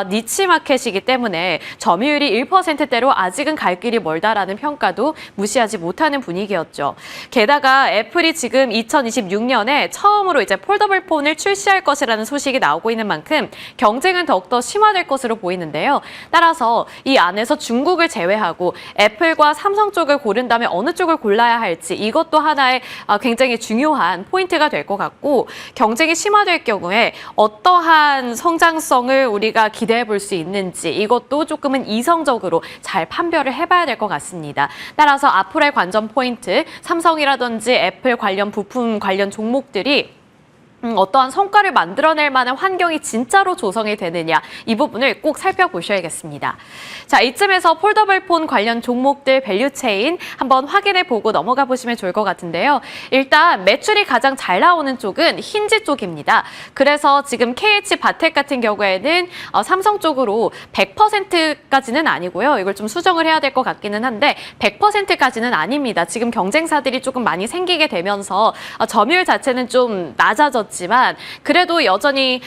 니치 마켓이기 때문에 점유율이 1%대로 아직은 갈 길이 멀다라는 평가도 무시하지 못하는 분위기였죠. 게다가 애플이 지금 2026년에 처음으로 이제 폴더블 폰을 출시할 것이라는 소식이 나오고 있는 만큼 경쟁은 더욱더 심화될 것으로 보이는데요. 따라서 이 안에서 중국을 제외하고 애플과 삼성 쪽을 고른다면 어느 쪽을 골라야 할지 이것도 하나의 굉장히 중요한 포인트가 될 것 같고 경쟁이 심화될 경우에 어떠한 성장성을 우리가 기대해 볼 수 있는지 이것도 조금은 이성적으로 잘 판별을 해봐야 될 것 같습니다. 따라서 앞으로의 관전 포인트, 삼성이라든지 애플 관련 부품 관련 종목들이 어떠한 성과를 만들어낼 만한 환경이 진짜로 조성이 되느냐 이 부분을 꼭 살펴보셔야겠습니다. 자, 이쯤에서 폴더블 폰 관련 종목들 밸류 체인 한번 확인해 보고 넘어가 보시면 좋을 것 같은데요. 일단 매출이 가장 잘 나오는 쪽은 힌지 쪽입니다. 그래서 지금 KH 바텍 같은 경우에는 삼성 쪽으로 100%까지는 아니고요. 이걸 좀 수정을 해야 될 것 같기는 한데 100%까지는 아닙니다. 지금 경쟁사들이 조금 많이 생기게 되면서 점유율 자체는 좀 낮아졌지만 그래도 여전히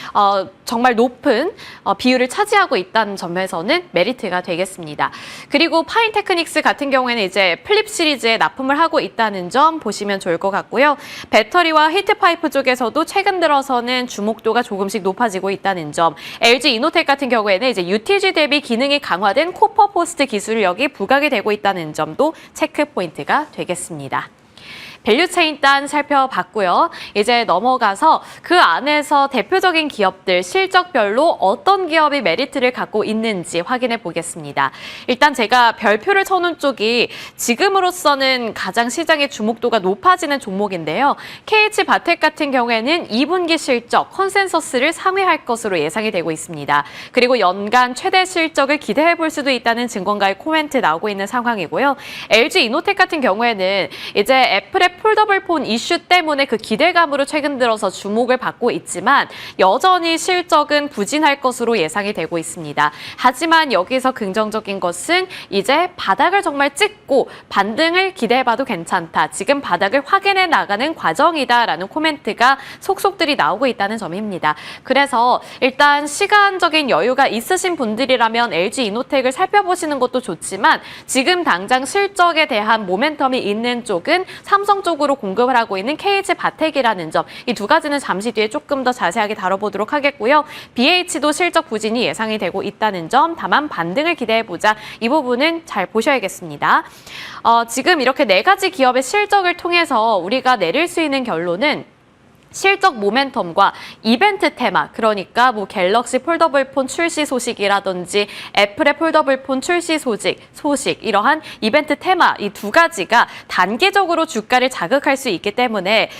정말 높은 비율을 차지하고 있다는 점에서는 메리트가 되겠습니다. 그리고 파인테크닉스 같은 경우에는 이제 플립 시리즈에 납품을 하고 있다는 점 보시면 좋을 것 같고요. 배터리와 히트파이프 쪽에서도 최근 들어서는 주목도가 조금씩 높아지고 있다는 점. LG 이노텍 같은 경우에는 이제 UTG 대비 기능이 강화된 코퍼 포스트 기술력이 부각이 되고 있다는 점도 체크 포인트가 되겠습니다. 밸류 체인 단 살펴봤고요. 이제 넘어가서 그 안에서 대표적인 기업들 실적별로 어떤 기업이 메리트를 갖고 있는지 확인해 보겠습니다. 일단 제가 별표를 쳐놓은 쪽이 지금으로서는 가장 시장의 주목도가 높아지는 종목인데요. KH 바텍 같은 경우에는 2분기 실적 컨센서스를 상회할 것으로 예상이 되고 있습니다. 그리고 연간 최대 실적을 기대해 볼 수도 있다는 증권가의 코멘트 나오고 있는 상황이고요. LG 이노텍 같은 경우에는 이제 애플의 폴더블 폰 이슈 때문에 그 기대감으로 최근 들어서 주목을 받고 있지만 여전히 실적은 부진할 것으로 예상이 되고 있습니다. 하지만 여기서 긍정적인 것은 이제 바닥을 정말 찍고 반등을 기대해봐도 괜찮다. 지금 바닥을 확인해 나가는 과정이다라는 코멘트가 속속들이 나오고 있다는 점입니다. 그래서 일단 시간적인 여유가 있으신 분들이라면 LG 이노텍을 살펴보시는 것도 좋지만 지금 당장 실적에 대한 모멘텀이 있는 쪽은 삼성 쪽으로 공급을 하고 있는 KH 바텍이라는 점, 이 두 가지는 잠시 뒤에 조금 더 자세하게 다뤄보도록 하겠고요. BH도 실적 부진이 예상이 되고 있다는 점, 다만 반등을 기대해보자. 이 부분은 잘 보셔야겠습니다. 지금 이렇게 네 가지 기업의 실적을 통해서 우리가 내릴 수 있는 결론은 실적 모멘텀과 이벤트 테마, 그러니까 뭐 갤럭시 폴더블폰 출시 소식이라든지 애플의 폴더블폰 출시 소식 이러한 이벤트 테마 이 두 가지가 단기적으로 주가를 자극할 수 있기 때문에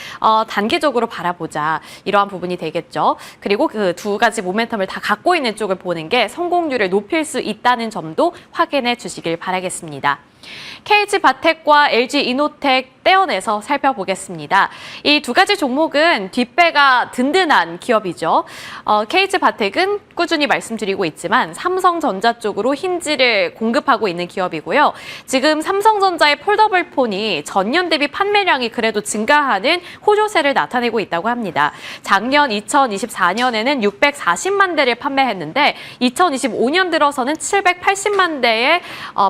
단기적으로 바라보자 이러한 부분이 되겠죠. 그리고 그 두 가지 모멘텀을 다 갖고 있는 쪽을 보는 게 성공률을 높일 수 있다는 점도 확인해 주시길 바라겠습니다. KH바텍과 LG이노텍 떼어내서 살펴보겠습니다. 이 두 가지 종목은 뒷배가 든든한 기업이죠. KH바텍은 꾸준히 말씀드리고 있지만 삼성전자 쪽으로 힌지를 공급하고 있는 기업이고요. 지금 삼성전자의 폴더블폰이 전년 대비 판매량이 그래도 증가하는 호조세를 나타내고 있다고 합니다. 작년 2024년에는 640만 대를 판매했는데 2025년 들어서는 780만 대의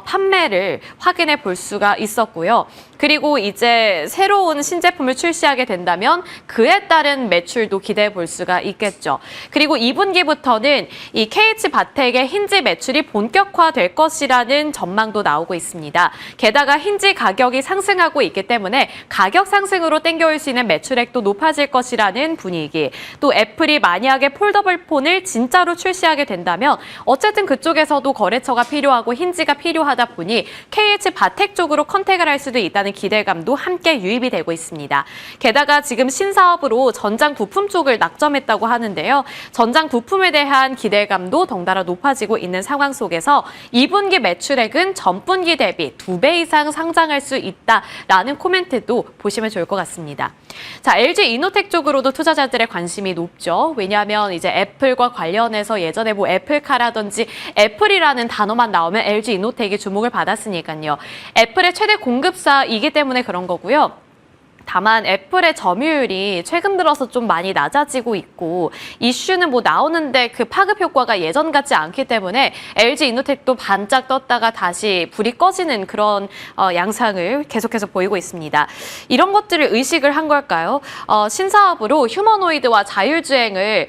판매를 확인해 볼 수가 있었고요. 그리고 이제 새로운 신제품을 출시하게 된다면 그에 따른 매출도 기대해 볼 수가 있겠죠. 그리고 2분기부터는 이 KH바텍의 힌지 매출이 본격화될 것이라는 전망도 나오고 있습니다. 게다가 힌지 가격이 상승하고 있기 때문에 가격 상승으로 땡겨올 수 있는 매출액도 높아질 것이라는 분위기. 또 애플이 만약에 폴더블폰을 진짜로 출시하게 된다면 어쨌든 그쪽에서도 거래처가 필요하고 힌지가 필요하다 보니 KH바텍 쪽으로 컨택을 할 수도 있다는 기대감도 함께 유입이 되고 있습니다. 게다가 지금 신사업으로 전장 부품 쪽을 낙점했다고 하는데요. 전장 부품에 대한 기대감도 덩달아 높아지고 있는 상황 속에서 2분기 매출액은 전분기 대비 2배 이상 상장할 수 있다라는 코멘트도 보시면 좋을 것 같습니다. 자, LG이노텍 쪽으로도 투자자들의 관심이 높죠. 왜냐하면 이제 애플과 관련해서 예전에 뭐 애플카라든지 애플이라는 단어만 나오면 LG이노텍이 주목을 받았으니까요. 애플의 최대 공급사이기 때문에 그런 거고요. 다만 애플의 점유율이 최근 들어서 좀 많이 낮아지고 있고 이슈는 뭐 나오는데 그 파급 효과가 예전 같지 않기 때문에 LG이노텍도 반짝 떴다가 다시 불이 꺼지는 그런 양상을 계속해서 보이고 있습니다. 이런 것들을 의식을 한 걸까요? 신사업으로 휴머노이드와 자율주행을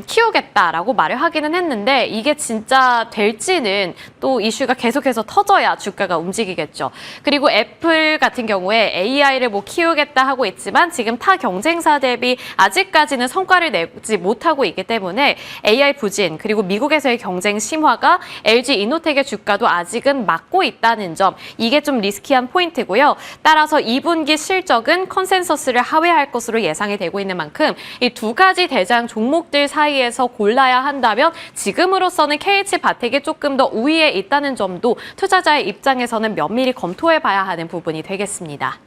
키우겠다라고 말을 하기는 했는데 이게 진짜 될지는 또 이슈가 계속해서 터져야 주가가 움직이겠죠. 그리고 애플 같은 경우에 AI를 뭐 키우겠다 하고 있지만 지금 타 경쟁사 대비 아직까지는 성과를 내지 못하고 있기 때문에 AI 부진 그리고 미국에서의 경쟁 심화가 LG이노텍의 주가도 아직은 막고 있다는 점 이게 좀 리스키한 포인트고요. 따라서 2분기 실적은 컨센서스를 하회할 것으로 예상이 되고 있는 만큼 이 두 가지 대장 종목들 사이에서 골라야 한다면 지금으로서는 KH바텍이 조금 더 우위에 있다는 점도 투자자의 입장에서는 면밀히 검토해봐야 하는 부분이 되겠습니다.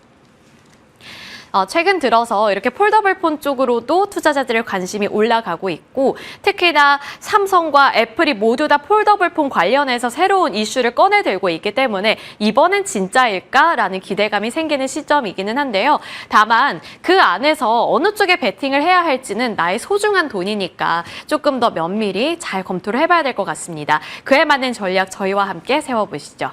최근 들어서 이렇게 폴더블폰 쪽으로도 투자자들의 관심이 올라가고 있고 특히나 삼성과 애플이 모두 다 폴더블폰 관련해서 새로운 이슈를 꺼내들고 있기 때문에 이번엔 진짜일까라는 기대감이 생기는 시점이기는 한데요. 다만 그 안에서 어느 쪽에 베팅을 해야 할지는 나의 소중한 돈이니까 조금 더 면밀히 잘 검토를 해봐야 될 것 같습니다. 그에 맞는 전략 저희와 함께 세워보시죠.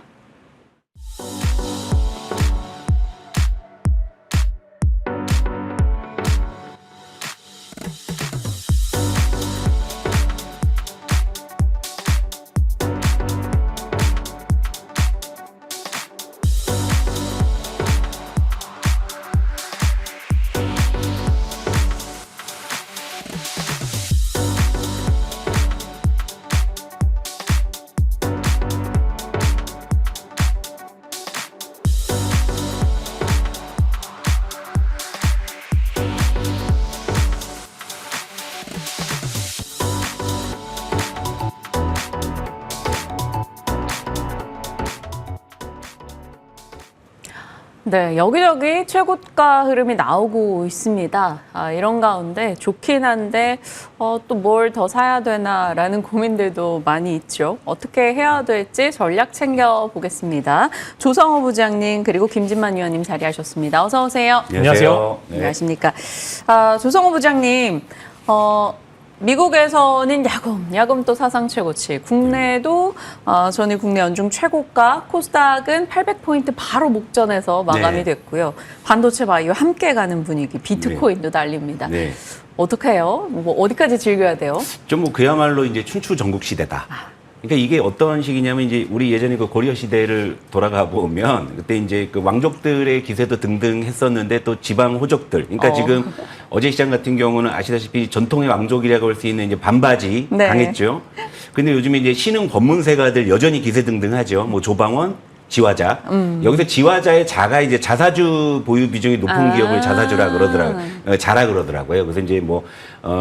네, 여기저기 최고가 흐름이 나오고 있습니다. 이런 가운데 좋긴 한데 또 뭘 더 사야 되나라는 고민들도 많이 있죠. 어떻게 해야 될지 전략 챙겨보겠습니다. 조성호 부장님 그리고 김진만 위원님 자리하셨습니다. 어서 오세요. 안녕하세요. 네. 안녕하십니까. 조성호 부장님, 미국에서는 야금 또 사상 최고치, 국내도 전일 국내 연중 최고가, 코스닥은 800포인트 바로 목전에서 마감이 네. 됐고요. 반도체 바이오 함께 가는 분위기, 비트코인도 달립니다. 네. 어떻게 해요? 뭐 어디까지 즐겨야 돼요? 좀 뭐 그야말로 이제 춘추 전국 시대다. 그러니까 이게 어떤 식이냐면 이제 우리 예전에 그 고려 시대를 돌아가 보면 그때 이제 그 왕족들의 기세도 등등했었는데 또 지방 호족들. 그러니까 지금 어제 시장 같은 경우는 아시다시피 전통의 왕족이라고 할 수 있는 이제 반바지 네. 강했죠. 근데 요즘에 이제 신흥 법문세가들 여전히 기세등등하죠. 뭐 조방원, 지화자. 여기서 지화자의 자가 이제 자사주 보유 비중이 높은 기업을 자사주라 그러더라고요. 자라 그러더라고요. 그래서 이제 뭐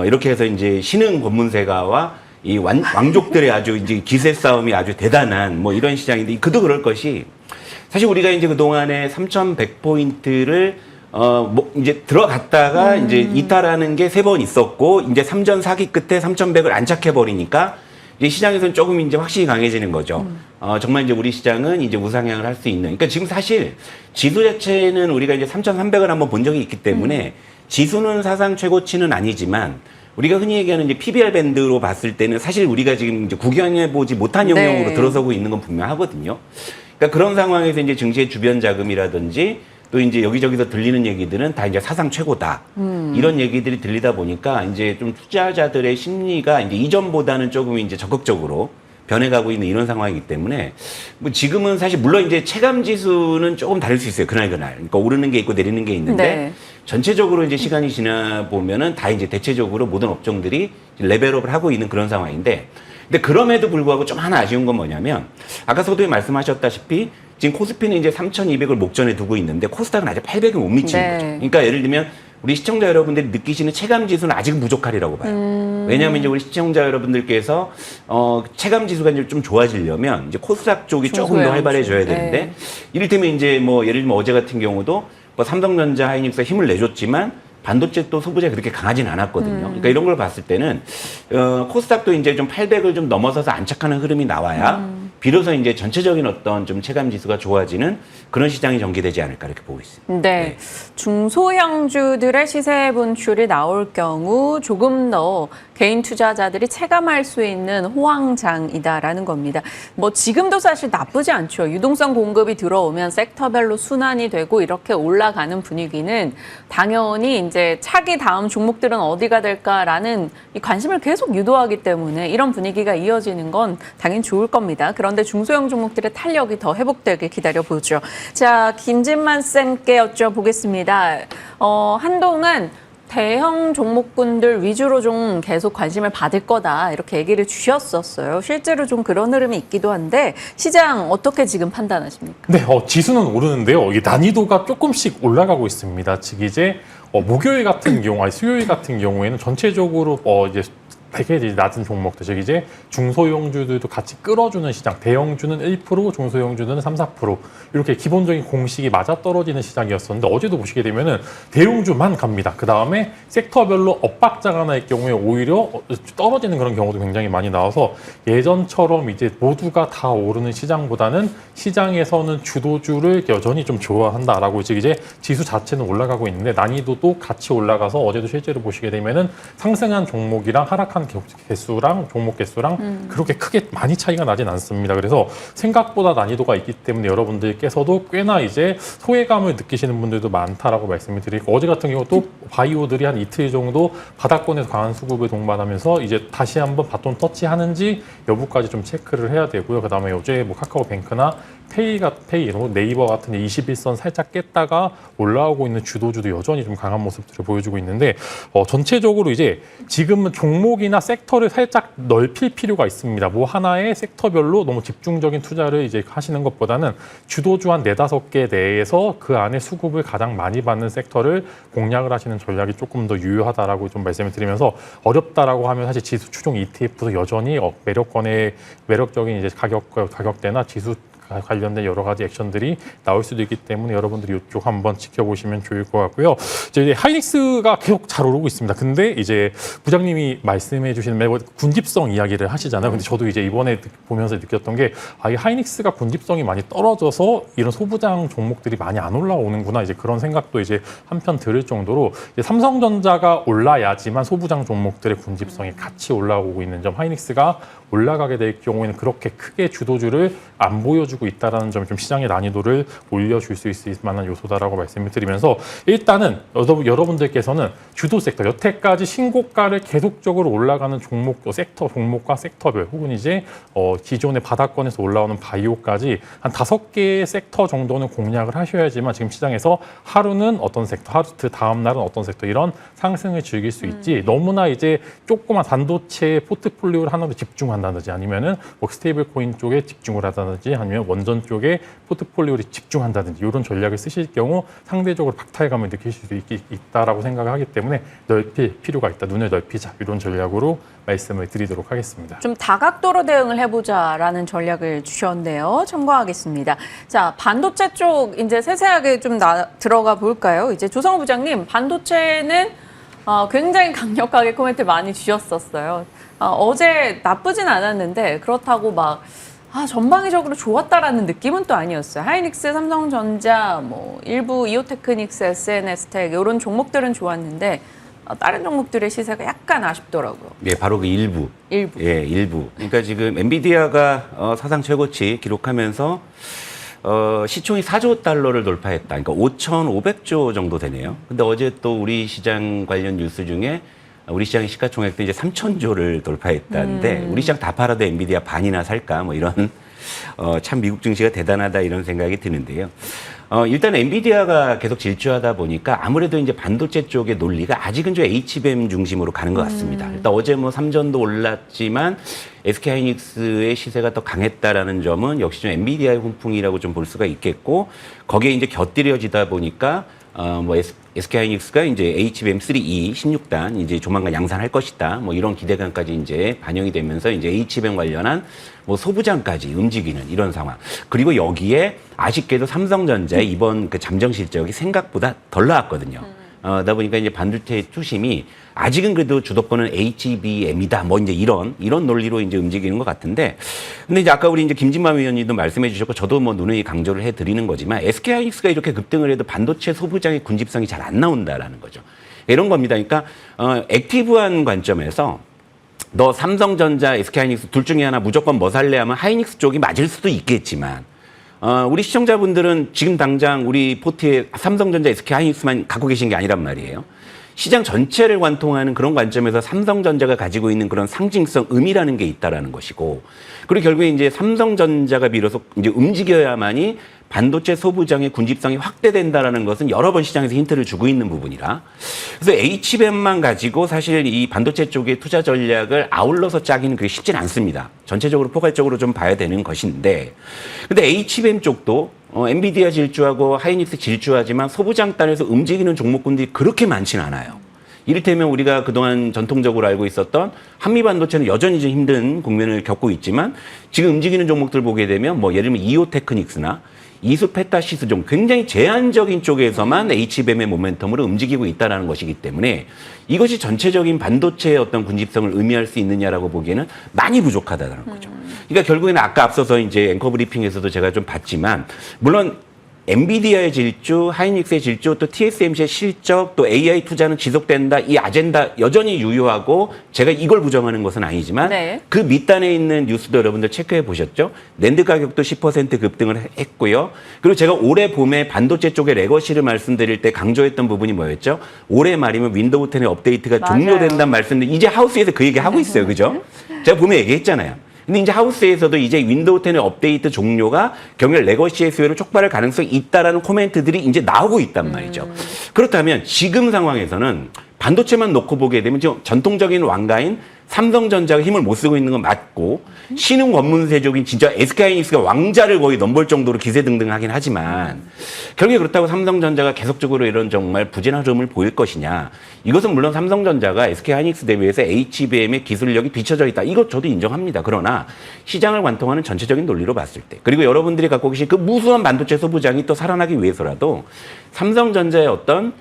이렇게 해서 이제 신흥 법문세가와 이 왕족들의 아주 이제 기세 싸움이 아주 대단한 뭐 이런 시장인데 그도 그럴 것이 사실 우리가 이제 그 동안에 3,100포인트를 뭐 이제 들어갔다가 이제 이탈하는 게 3번 있었고 이제 3전 4기 끝에 3,100을 안착해 버리니까 이제 시장에서는 조금 이제 확실히 강해지는 거죠. 정말 이제 우리 시장은 이제 우상향을 할 수 있는. 그러니까 지금 사실 지수 자체는 우리가 이제 3,300을 한번 본 적이 있기 때문에 지수는 사상 최고치는 아니지만 우리가 흔히 얘기하는 이제 PBR 밴드로 봤을 때는 사실 우리가 지금 이제 구경해 보지 못한 영역으로 네. 들어서고 있는 건 분명하거든요. 그러니까 그런 상황에서 이제 증시의 주변 자금이라든지 또 이제 여기저기서 들리는 얘기들은 다 이제 사상 최고다. 이런 얘기들이 들리다 보니까 이제 좀 투자자들의 심리가 이제 이전보다는 조금 이제 적극적으로 변해가고 있는 이런 상황이기 때문에 뭐 지금은 사실 물론 이제 체감 지수는 조금 다를 수 있어요. 그날. 그러니까 오르는 게 있고 내리는 게 있는데 네. 전체적으로 이제 시간이 지나 보면은 다 이제 대체적으로 모든 업종들이 레벨업을 하고 있는 그런 상황인데 근데 그럼에도 불구하고 좀 하나 아쉬운 건 뭐냐면 아까 서두에 말씀하셨다시피 지금 코스피는 이제 3,200을 목전에 두고 있는데 코스닥은 아직 800에 못 미치는 네. 거죠. 그러니까 예를 들면 우리 시청자 여러분들이 느끼시는 체감 지수는 아직은 부족하리라고 봐요. 왜냐하면 이제 우리 시청자 여러분들께서 체감 지수가 이제 좀 좋아지려면 이제 코스닥 쪽이 조금 더 활발해져야 되는데 네. 이를테면 이제 뭐 예를 들면 어제 같은 경우도 뭐 삼성전자, 하이닉스가 힘을 내줬지만 반도체 또 소비자가 그렇게 강하진 않았거든요. 그러니까 이런 걸 봤을 때는 코스닥도 이제 좀 800을 좀 넘어서서 안착하는 흐름이 나와야 비로소 이제 전체적인 어떤 좀 체감 지수가 좋아지는 그런 시장이 전개되지 않을까 이렇게 보고 있습니다. 네. 중소형주들의 시세 분출이 나올 경우 조금 더 개인 투자자들이 체감할 수 있는 호황장이다라는 겁니다. 뭐 지금도 사실 나쁘지 않죠. 유동성 공급이 들어오면 섹터별로 순환이 되고 이렇게 올라가는 분위기는 당연히 이제 차기 다음 종목들은 어디가 될까라는 이 관심을 계속 유도하기 때문에 이런 분위기가 이어지는 건 당연히 좋을 겁니다. 그런데 중소형 종목들의 탄력이 더 회복되길 기다려보죠. 자, 김진만 쌤께 여쭤보겠습니다. 한동안 대형 종목군들 위주로 좀 계속 관심을 받을 거다 이렇게 얘기를 주셨었어요. 실제로 좀 그런 흐름이 있기도 한데 시장 어떻게 지금 판단하십니까? 네, 지수는 오르는데요. 이게 난이도가 조금씩 올라가고 있습니다. 즉 이제 목요일 같은 경우, 아니 수요일 같은 경우에는 전체적으로 이제 되게 이제 낮은 종목들, 즉 이제 중소형주들도 같이 끌어주는 시장, 대형주는 1%, 중소형주는 3, 4% 이렇게 기본적인 공식이 맞아떨어지는 시장이었었는데 어제도 보시게 되면은 대형주만 갑니다. 그 다음에 섹터별로 엇박자가 날 경우에 오히려 떨어지는 그런 경우도 굉장히 많이 나와서 예전처럼 이제 모두가 다 오르는 시장보다는 시장에서는 주도주를 여전히 좀 좋아한다라고 즉 이제 지수 자체는 올라가고 있는데 난이도도 같이 올라가서 어제도 실제로 보시게 되면은 상승한 종목이랑 하락한 개수랑 종목 개수랑 그렇게 크게 많이 차이가 나진 않습니다. 그래서 생각보다 난이도가 있기 때문에 여러분들께서도 꽤나 이제 소외감을 느끼시는 분들도 많다라고 말씀을 드리고 어제 같은 경우 또 바이오들이 한 이틀 정도 바닥권에서 강한 수급을 동반하면서 이제 다시 한번 바톤 터치하는지 여부까지 좀 체크를 해야 되고요. 그다음에 어제 뭐 카카오뱅크나 페이, 네이버 같은 21선 살짝 깼다가 올라오고 있는 주도주도 여전히 좀 강한 모습들을 보여주고 있는데 전체적으로 이제 지금은 종목이나 섹터를 살짝 넓힐 필요가 있습니다. 뭐 하나의 섹터별로 너무 집중적인 투자를 이제 하시는 것보다는 주도주 한 4-5개 내에서 그 안에 수급을 가장 많이 받는 섹터를 공략을 하시는 전략이 조금 더 유효하다라고 좀 말씀을 드리면서 어렵다라고 하면 사실 지수 추종 ETF도 여전히 매력적인 이제 가격대나 지수 관련된 여러 가지 액션들이 나올 수도 있기 때문에 여러분들이 이쪽 한번 지켜보시면 좋을 것 같고요. 이제 하이닉스가 계속 잘 오르고 있습니다. 근데 이제 부장님이 말씀해 주시는 매번 군집성 이야기를 하시잖아요. 근데 저도 이제 이번에 보면서 느꼈던 게 이 하이닉스가 군집성이 많이 떨어져서 이런 소부장 종목들이 많이 안 올라오는구나 이제 그런 생각도 이제 한편 들을 정도로 이제 삼성전자가 올라야지만 소부장 종목들의 군집성이 같이 올라오고 있는 점 하이닉스가 올라가게 될 경우에는 그렇게 크게 주도주를 안 보여주고 있다는 점이 좀 시장의 난이도를 올려줄 수 있을 만한 요소다라고 말씀을 드리면서 일단은 여러분들께서는 주도 섹터, 여태까지 신고가를 계속적으로 올라가는 종목, 섹터, 종목과 sektor별 혹은 이제 기존의 바닥권에서 올라오는 바이오까지 한 5개의 섹터 정도는 공략을 하셔야지만 지금 시장에서 하루는 어떤 섹터, 하루 다음 날은 어떤 섹터 이런 상승을 즐길 수 있지 너무나 이제 조그만 반도체 포트폴리오를 하나로 집중한다든지 아니면은 뭐 스테이블 코인 쪽에 집중을 하다든지 아니면 원전 쪽에 포트폴리오를 집중한다든지 이런 전략을 쓰실 경우 상대적으로 박탈감을 느끼실 수 있다라고 생각을 하기 때문에 넓힐 필요가 있다. 눈을 넓히자. 이런 전략으로 말씀을 드리도록 하겠습니다. 좀 다각도로 대응을 해보자라는 전략을 주셨네요. 참고하겠습니다. 자, 반도체 쪽 이제 세세하게 좀 들어가 볼까요? 이제 조성호 부장님, 반도체는 굉장히 강력하게 코멘트 많이 주셨었어요. 어제 나쁘진 않았는데 그렇다고 막 전방위적으로 좋았다라는 느낌은 또 아니었어요. 하이닉스, 삼성전자, 뭐 일부 이오테크닉스, SNS텍 이런 종목들은 좋았는데 다른 종목들의 시세가 약간 아쉽더라고요. 네, 바로 그 일부. 일부. 예, 일부. 그러니까 지금 엔비디아가 사상 최고치 기록하면서 시총이 4조 달러를 돌파했다. 그러니까 5,500조 정도 되네요. 근데 어제 또 우리 시장 관련 뉴스 중에 우리 시장의 시가총액도 이제 3,000조를 돌파했다는데 우리 시장 다 팔아도 엔비디아 반이나 살까 뭐 이런 참 미국 증시가 대단하다 이런 생각이 드는데요. 일단 엔비디아가 계속 질주하다 보니까 아무래도 이제 반도체 쪽의 논리가 아직은 좀 HBM 중심으로 가는 것 같습니다. 일단 어제 뭐 삼전도 올랐지만 SK하이닉스의 시세가 더 강했다라는 점은 역시 좀 엔비디아의 훈풍이라고 좀 볼 수가 있겠고 거기에 이제 곁들여지다 보니까 뭐 SK하이닉스가 이제 HBM3E 16단 이제 조만간 양산할 것이다. 뭐 이런 기대감까지 이제 반영이 되면서 이제 HBM 관련한 뭐 소부장까지 움직이는 이런 상황. 그리고 여기에 아쉽게도 삼성전자의 이번 그 잠정 실적이 생각보다 덜 나왔거든요. 그러다 보니까 이제 반도체 투심이 아직은 그래도 주도권은 HBM이다. 뭐 이제 이런 논리로 이제 움직이는 것 같은데. 근데 이제 아까 우리 이제 김진만 위원님도 말씀해 주셨고 저도 뭐 누누이 강조를 해 드리는 거지만 SK하이닉스가 이렇게 급등을 해도 반도체 소부장의 군집성이 잘 안 나온다라는 거죠. 이런 겁니다. 그러니까 액티브한 관점에서 너 삼성전자, SK하이닉스 둘 중에 하나 무조건 뭐 살래 하면 하이닉스 쪽이 맞을 수도 있겠지만 우리 시청자분들은 지금 당장 우리 포트에 삼성전자, SK하이닉스만 갖고 계신 게 아니란 말이에요. 시장 전체를 관통하는 그런 관점에서 삼성전자가 가지고 있는 그런 상징성, 의미라는 게 있다라는 것이고, 그리고 결국에 이제 삼성전자가 비로소 이제 움직여야만이 반도체 소부장의 군집성이 확대된다라는 것은 여러 번 시장에서 힌트를 주고 있는 부분이라. 그래서 HBM만 가지고 사실 이 반도체 쪽의 투자 전략을 아울러서 짜기는 그게 쉽진 않습니다. 전체적으로 포괄적으로 좀 봐야 되는 것인데, 근데 HBM 쪽도 엔비디아 질주하고 하이닉스 질주하지만 소부장 단에서 움직이는 종목군들이 그렇게 많지는 않아요. 이를테면 우리가 그동안 전통적으로 알고 있었던 한미 반도체는 여전히 좀 힘든 국면을 겪고 있지만 지금 움직이는 종목들 보게 되면 뭐 예를 들면 이오테크닉스나 이수페타시스 종 굉장히 제한적인 쪽에서만 HBM의 모멘텀으로 움직이고 있다는 것이기 때문에 이것이 전체적인 반도체의 어떤 군집성을 의미할 수 있느냐라고 보기에는 많이 부족하다는 거죠. 그러니까 결국에는 아까 앞서서 이제 앵커 브리핑에서도 제가 좀 봤지만 물론 엔비디아의 질주, 하이닉스의 질주, 또 TSMC의 실적, 또 AI 투자는 지속된다. 이 아젠다 여전히 유효하고 제가 이걸 부정하는 것은 아니지만 네. 그 밑단에 있는 뉴스도 여러분들 체크해 보셨죠? 낸드 가격도 10% 급등을 했고요. 그리고 제가 올해 봄에 반도체 쪽의 레거시를 말씀드릴 때 강조했던 부분이 뭐였죠? 올해 말이면 윈도우 10의 업데이트가 맞아요. 종료된다는 말씀인데 이제 하우스에서 그 얘기 하고 있어요. 그죠? 제가 봄에 얘기했잖아요. 근데 이제 하우스에서도 이제 윈도우 10의 업데이트 종료가 경력 레거시의 수요를 촉발할 가능성이 있다라는 코멘트들이 이제 나오고 있단 말이죠. 그렇다면 지금 상황에서는 반도체만 놓고 보게 되면 지금 전통적인 왕가인 삼성전자가 힘을 못 쓰고 있는 건 맞고 신흥 원문세족인 진짜 SK하이닉스가 왕자를 거의 넘볼 정도로 기세등등하긴 하지만 결국에 그렇다고 삼성전자가 계속적으로 이런 정말 부진한 흐름을 보일 것이냐. 이것은 물론 삼성전자가 SK하이닉스 대비해서 HBM의 기술력이 비춰져 있다. 이것 저도 인정합니다. 그러나 시장을 관통하는 전체적인 논리로 봤을 때 그리고 여러분들이 갖고 계신 그 무수한 반도체 소부장이 또 살아나기 위해서라도 삼성전자의 어떤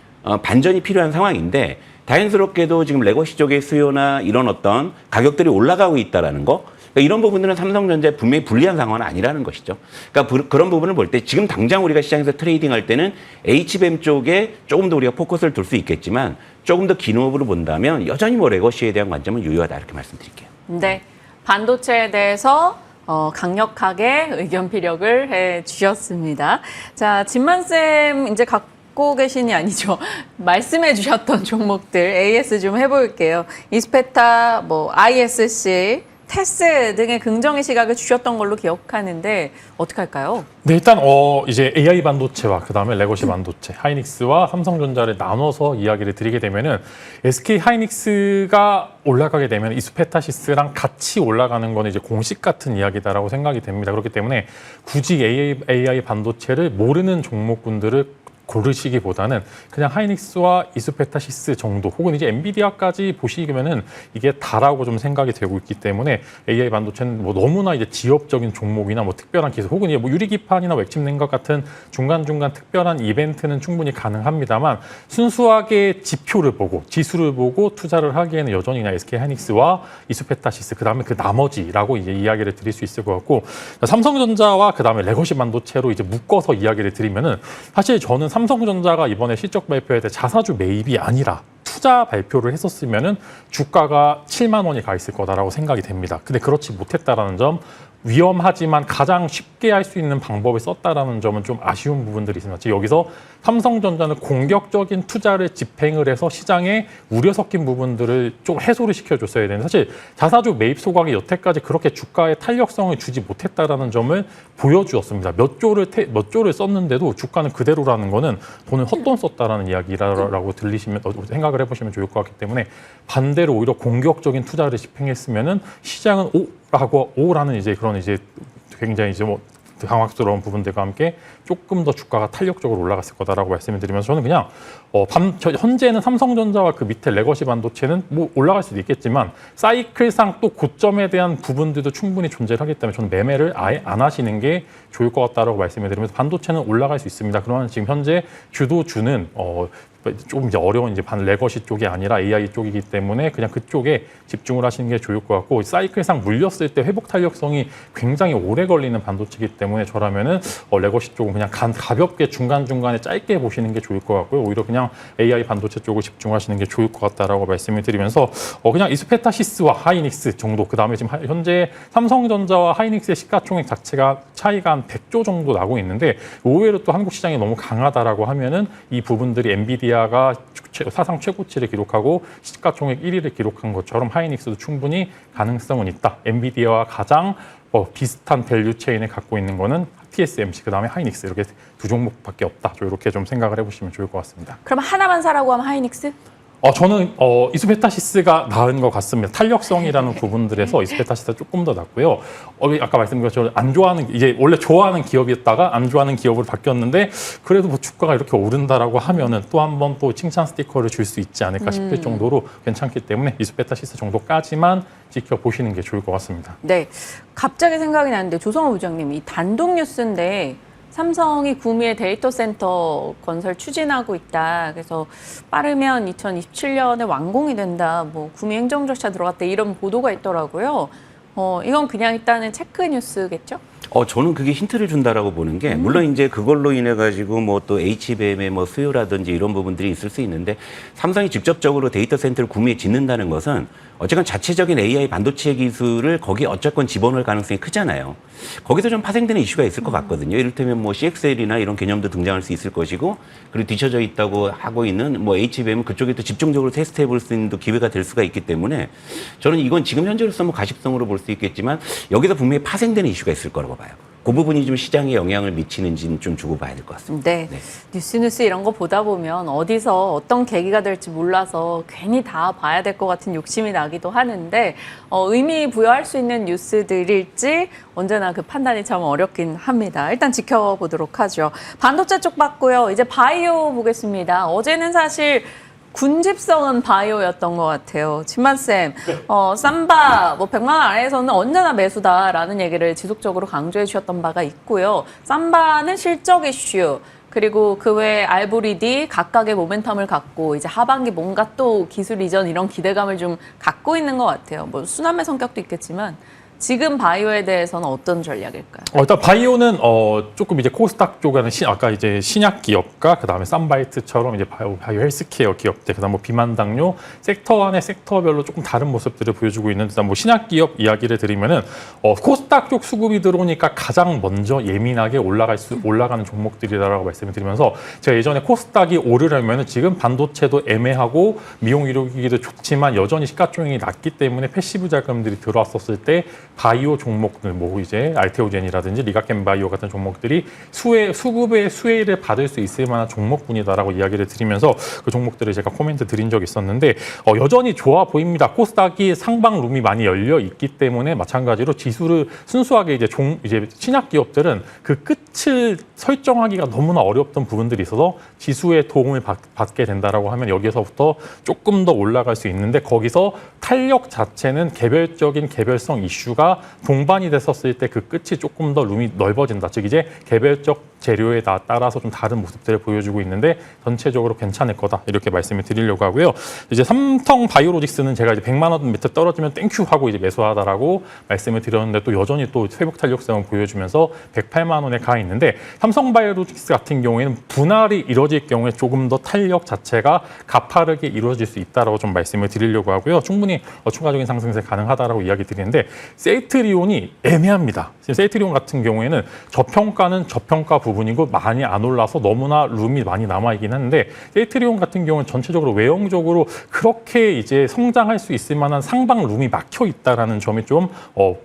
반전이 필요한 상황인데 다행스럽게도 지금 레거시 쪽의 수요나 이런 어떤 가격들이 올라가고 있다라는 거 그러니까 이런 부분들은 삼성전자에 분명히 불리한 상황은 아니라는 것이죠. 그러니까 그런 부분을 볼 때 지금 당장 우리가 시장에서 트레이딩할 때는 HBM 쪽에 조금 더 우리가 포커스를 둘 수 있겠지만 조금 더 긴 호흡으로 본다면 여전히 뭐 레거시에 대한 관점은 유효하다 이렇게 말씀드릴게요. 네. 반도체에 대해서 강력하게 의견 피력을 해 주셨습니다. 자, 진만쌤 이제 갖고 계신이 아니죠. 말씀해 주셨던 종목들 AS 좀 해볼게요. 이스페타, ISC, 테스 등의 긍정의 시각을 주셨던 걸로 기억하는데 어떻게 할까요? 네, 일단 이제 AI 반도체와 그다음에 레거시 반도체, 하이닉스와 삼성전자를 나눠서 이야기를 드리게 되면은 SK 하이닉스가 올라가게 되면 이스페타시스랑 같이 올라가는 거는 이제 공식 같은 이야기다라고 생각이 됩니다. 그렇기 때문에 굳이 AI 반도체를 모르는 종목군들을 고르시기보다는 그냥 하이닉스와 이스페타시스 정도 혹은 이제 엔비디아까지 보시면은 이게 다라고 좀 생각이 되고 있기 때문에 AI 반도체는 너무나 이제 지역적인 종목이나 특별한 기술 혹은 이제 유리기판이나 액침 냉각 같은 중간중간 특별한 이벤트는 충분히 가능합니다만 순수하게 지표를 보고 지수를 보고 투자를 하기에는 여전히 그냥 SK 하이닉스와 이스페타시스 그다음에 그 나머지라고 이제 이야기를 드릴 수 있을 것 같고 삼성전자와 그다음에 레거시 반도체로 이제 묶어서 이야기를 드리면은 사실 저는 삼성전자가 이번에 실적 발표에 대해 자사주 매입이 아니라 투자 발표를 했었으면은 주가가 7만 원이 가 있을 거다라고 생각이 됩니다. 근데 그렇지 못했다라는 점, 위험하지만 가장 쉽게 할 수 있는 방법을 썼다라는 점은 좀 아쉬운 부분들이 있습니다. 즉 여기서 삼성전자는 공격적인 투자를 집행을 해서 시장에 우려 섞인 부분들을 좀 해소를 시켜줬어야 되는데 사실 자사주 매입 소각이 여태까지 그렇게 주가에 탄력성을 주지 못했다라는 점을 보여주었습니다. 몇 조를 썼는데도 주가는 그대로라는 거는 돈을 헛돈 썼다라는 이야기라고 들리시면 생각을 해보시면 좋을 것 같기 때문에 반대로 오히려 공격적인 투자를 집행했으면은 시장은 오라는 이제 그런 이제 굉장히 이제 당황스러운 부분들과 함께 조금 더 주가가 탄력적으로 올라갔을 거다라고 말씀을 드리면서 저는 그냥 현재는 삼성전자와 그 밑에 레거시 반도체는 올라갈 수도 있겠지만 사이클상 또 고점에 대한 부분들도 충분히 존재하기 때문에 저는 매매를 아예 안 하시는 게 좋을 것 같다라고 말씀을 드리면서 반도체는 올라갈 수 있습니다. 그러나 지금 현재 주도주는 조금 이제 어려운 이제 레거시 쪽이 아니라 AI 쪽이기 때문에 그냥 그쪽에 집중을 하시는 게 좋을 것 같고 사이클상 물렸을 때 회복 탄력성이 굉장히 오래 걸리는 반도체이기 때문에 저라면은 레거시 쪽은 그냥 가볍게 중간중간에 짧게 보시는 게 좋을 것 같고요. 오히려 그냥 AI 반도체 쪽을 집중하시는 게 좋을 것 같다라고 말씀을 드리면서 그냥 이스페타시스와 하이닉스 정도 그다음에 지금 현재 삼성전자와 하이닉스의 시가총액 자체가 차이가 한 100조 정도 나고 있는데 의외로 또 한국 시장이 너무 강하다라고 하면은 이 부분들이 엔비디아가 사상 최고치를 기록하고 시가총액 1위를 기록한 것처럼 하이닉스도 충분히 가능성은 있다. 엔비디아와 가장 비슷한 밸류 체인을 갖고 있는 거는 TSMC 그다음에 하이닉스 이렇게 두 종목밖에 없다. 이렇게 좀 생각을 해보시면 좋을 것 같습니다. 그럼 하나만 사라고 하면 하이닉스? 저는 이스페타시스가 나은 것 같습니다. 탄력성이라는 부분들에서 이스페타시스가 조금 더 낫고요. 아까 말씀드린 것처럼 안 좋아하는 이제 원래 좋아하는 기업이었다가 안 좋아하는 기업으로 바뀌었는데 그래도 주가가 이렇게 오른다라고 하면은 또 한 번 또 칭찬 스티커를 줄 수 있지 않을까 싶을 정도로 괜찮기 때문에 이스페타시스 정도까지만 지켜보시는 게 좋을 것 같습니다. 네, 갑자기 생각이 나는데 조성호 부장님 이 단독 뉴스인데. 삼성이 구미에 데이터 센터 건설 추진하고 있다. 그래서 빠르면 2027년에 완공이 된다. 구미 행정 절차 들어갔다. 이런 보도가 있더라고요. 이건 그냥 일단은 체크 뉴스겠죠? 저는 그게 힌트를 준다라고 보는 게 물론 이제 그걸로 인해 가지고 또 HBM의 수요라든지 이런 부분들이 있을 수 있는데 삼성이 직접적으로 데이터 센터를 구미에 짓는다는 것은 어쨌건 자체적인 AI 반도체 기술을 거기에 어쨌건 집어넣을 가능성이 크잖아요. 거기서 좀 파생되는 이슈가 있을 것 같거든요. 이를테면 CXL이나 이런 개념도 등장할 수 있을 것이고 그리고 뒤쳐져 있다고 하고 있는 HBM은 그쪽에 또 집중적으로 테스트해 볼 수 있는 기회가 될 수가 있기 때문에 저는 이건 지금 현재로서 가십성으로 볼 수 있겠지만 여기서 분명히 파생되는 이슈가 있을 거라고 봐요. 그 부분이 좀 시장에 영향을 미치는지는 좀 주고 봐야 될 것 같습니다. 네. 뉴스 이런 거 보다 보면 어디서 어떤 계기가 될지 몰라서 괜히 다 봐야 될 것 같은 욕심이 나기도 하는데 의미 부여할 수 있는 뉴스들일지 언제나 그 판단이 참 어렵긴 합니다. 일단 지켜보도록 하죠. 반도체 쪽 봤고요. 이제 바이오 보겠습니다. 어제는 사실 군집성은 바이오였던 것 같아요. 진만쌤, 삼바 100만 원 아래에서는 언제나 매수다라는 얘기를 지속적으로 강조해 주셨던 바가 있고요. 삼바는 실적 이슈, 그리고 그 외에 알보리디 각각의 모멘텀을 갖고 이제 하반기 뭔가 또 기술 이전 이런 기대감을 좀 갖고 있는 것 같아요. 순환매 성격도 있겠지만 지금 바이오에 대해서는 어떤 전략일까요? 일단 바이오는 조금 이제 코스닥 쪽에는 아까 이제 신약 기업과 그다음에 썬바이트처럼 이제 바이오 헬스케어 기업들, 그다음 뭐 비만 당뇨 섹터 안에 섹터별로 조금 다른 모습들을 보여주고 있는 일단 뭐 신약 기업 이야기를 드리면은 코스닥 쪽 수급이 들어오니까 가장 먼저 예민하게 올라가는 종목들이라고 말씀을 드리면서 제가 예전에 코스닥이 오르려면은 지금 반도체도 애매하고 미용 의료기기도 좋지만 여전히 시가총액이 낮기 때문에 패시브 자금들이 들어왔었을 때 바이오 종목들, 뭐 이제 알테오젠이라든지 리가켄바이오 같은 종목들이 수급의 수혜를 받을 수 있을 만한 종목군이다라고 이야기를 드리면서 그 종목들을 제가 코멘트 드린 적이 있었는데 여전히 좋아 보입니다. 코스닥이 상방 룸이 많이 열려 있기 때문에 마찬가지로 지수를 순수하게 이제 신약 기업들은 그 끝을 설정하기가 너무나 어렵던 부분들이 있어서 지수의 도움을 받게 된다라고 하면 여기서부터 조금 더 올라갈 수 있는데 거기서 탄력 자체는 개별적인 개별성 이슈가 동반이 됐었을 때 그 끝이 조금 더 룸이 넓어진다. 즉 이제 개별적 재료에 따라서 좀 다른 모습들을 보여주고 있는데 전체적으로 괜찮을 거다. 이렇게 말씀을 드리려고 하고요. 이제 삼성 바이오로직스는 제가 이제 100만 원 밑에 떨어지면 땡큐 하고 이제 매수하다라고 말씀을 드렸는데 또 여전히 또 회복 탄력성을 보여주면서 108만 원에 가 있는데 삼성 바이오로직스 같은 경우에는 분할이 이루어질 경우에 조금 더 탄력 자체가 가파르게 이루어질 수 있다라고 좀 말씀을 드리려고 하고요. 충분히 추가적인 상승세 가능하다라고 이야기 드리는데 세이트리온이 애매합니다. 세이트리온 같은 경우에는 저평가는 저평가 부분이고 많이 안 올라서 너무나 룸이 많이 남아있긴 한데 세이트리온 같은 경우는 전체적으로 외형적으로 그렇게 이제 성장할 수 있을 만한 상방 룸이 막혀 있다라는 점이 좀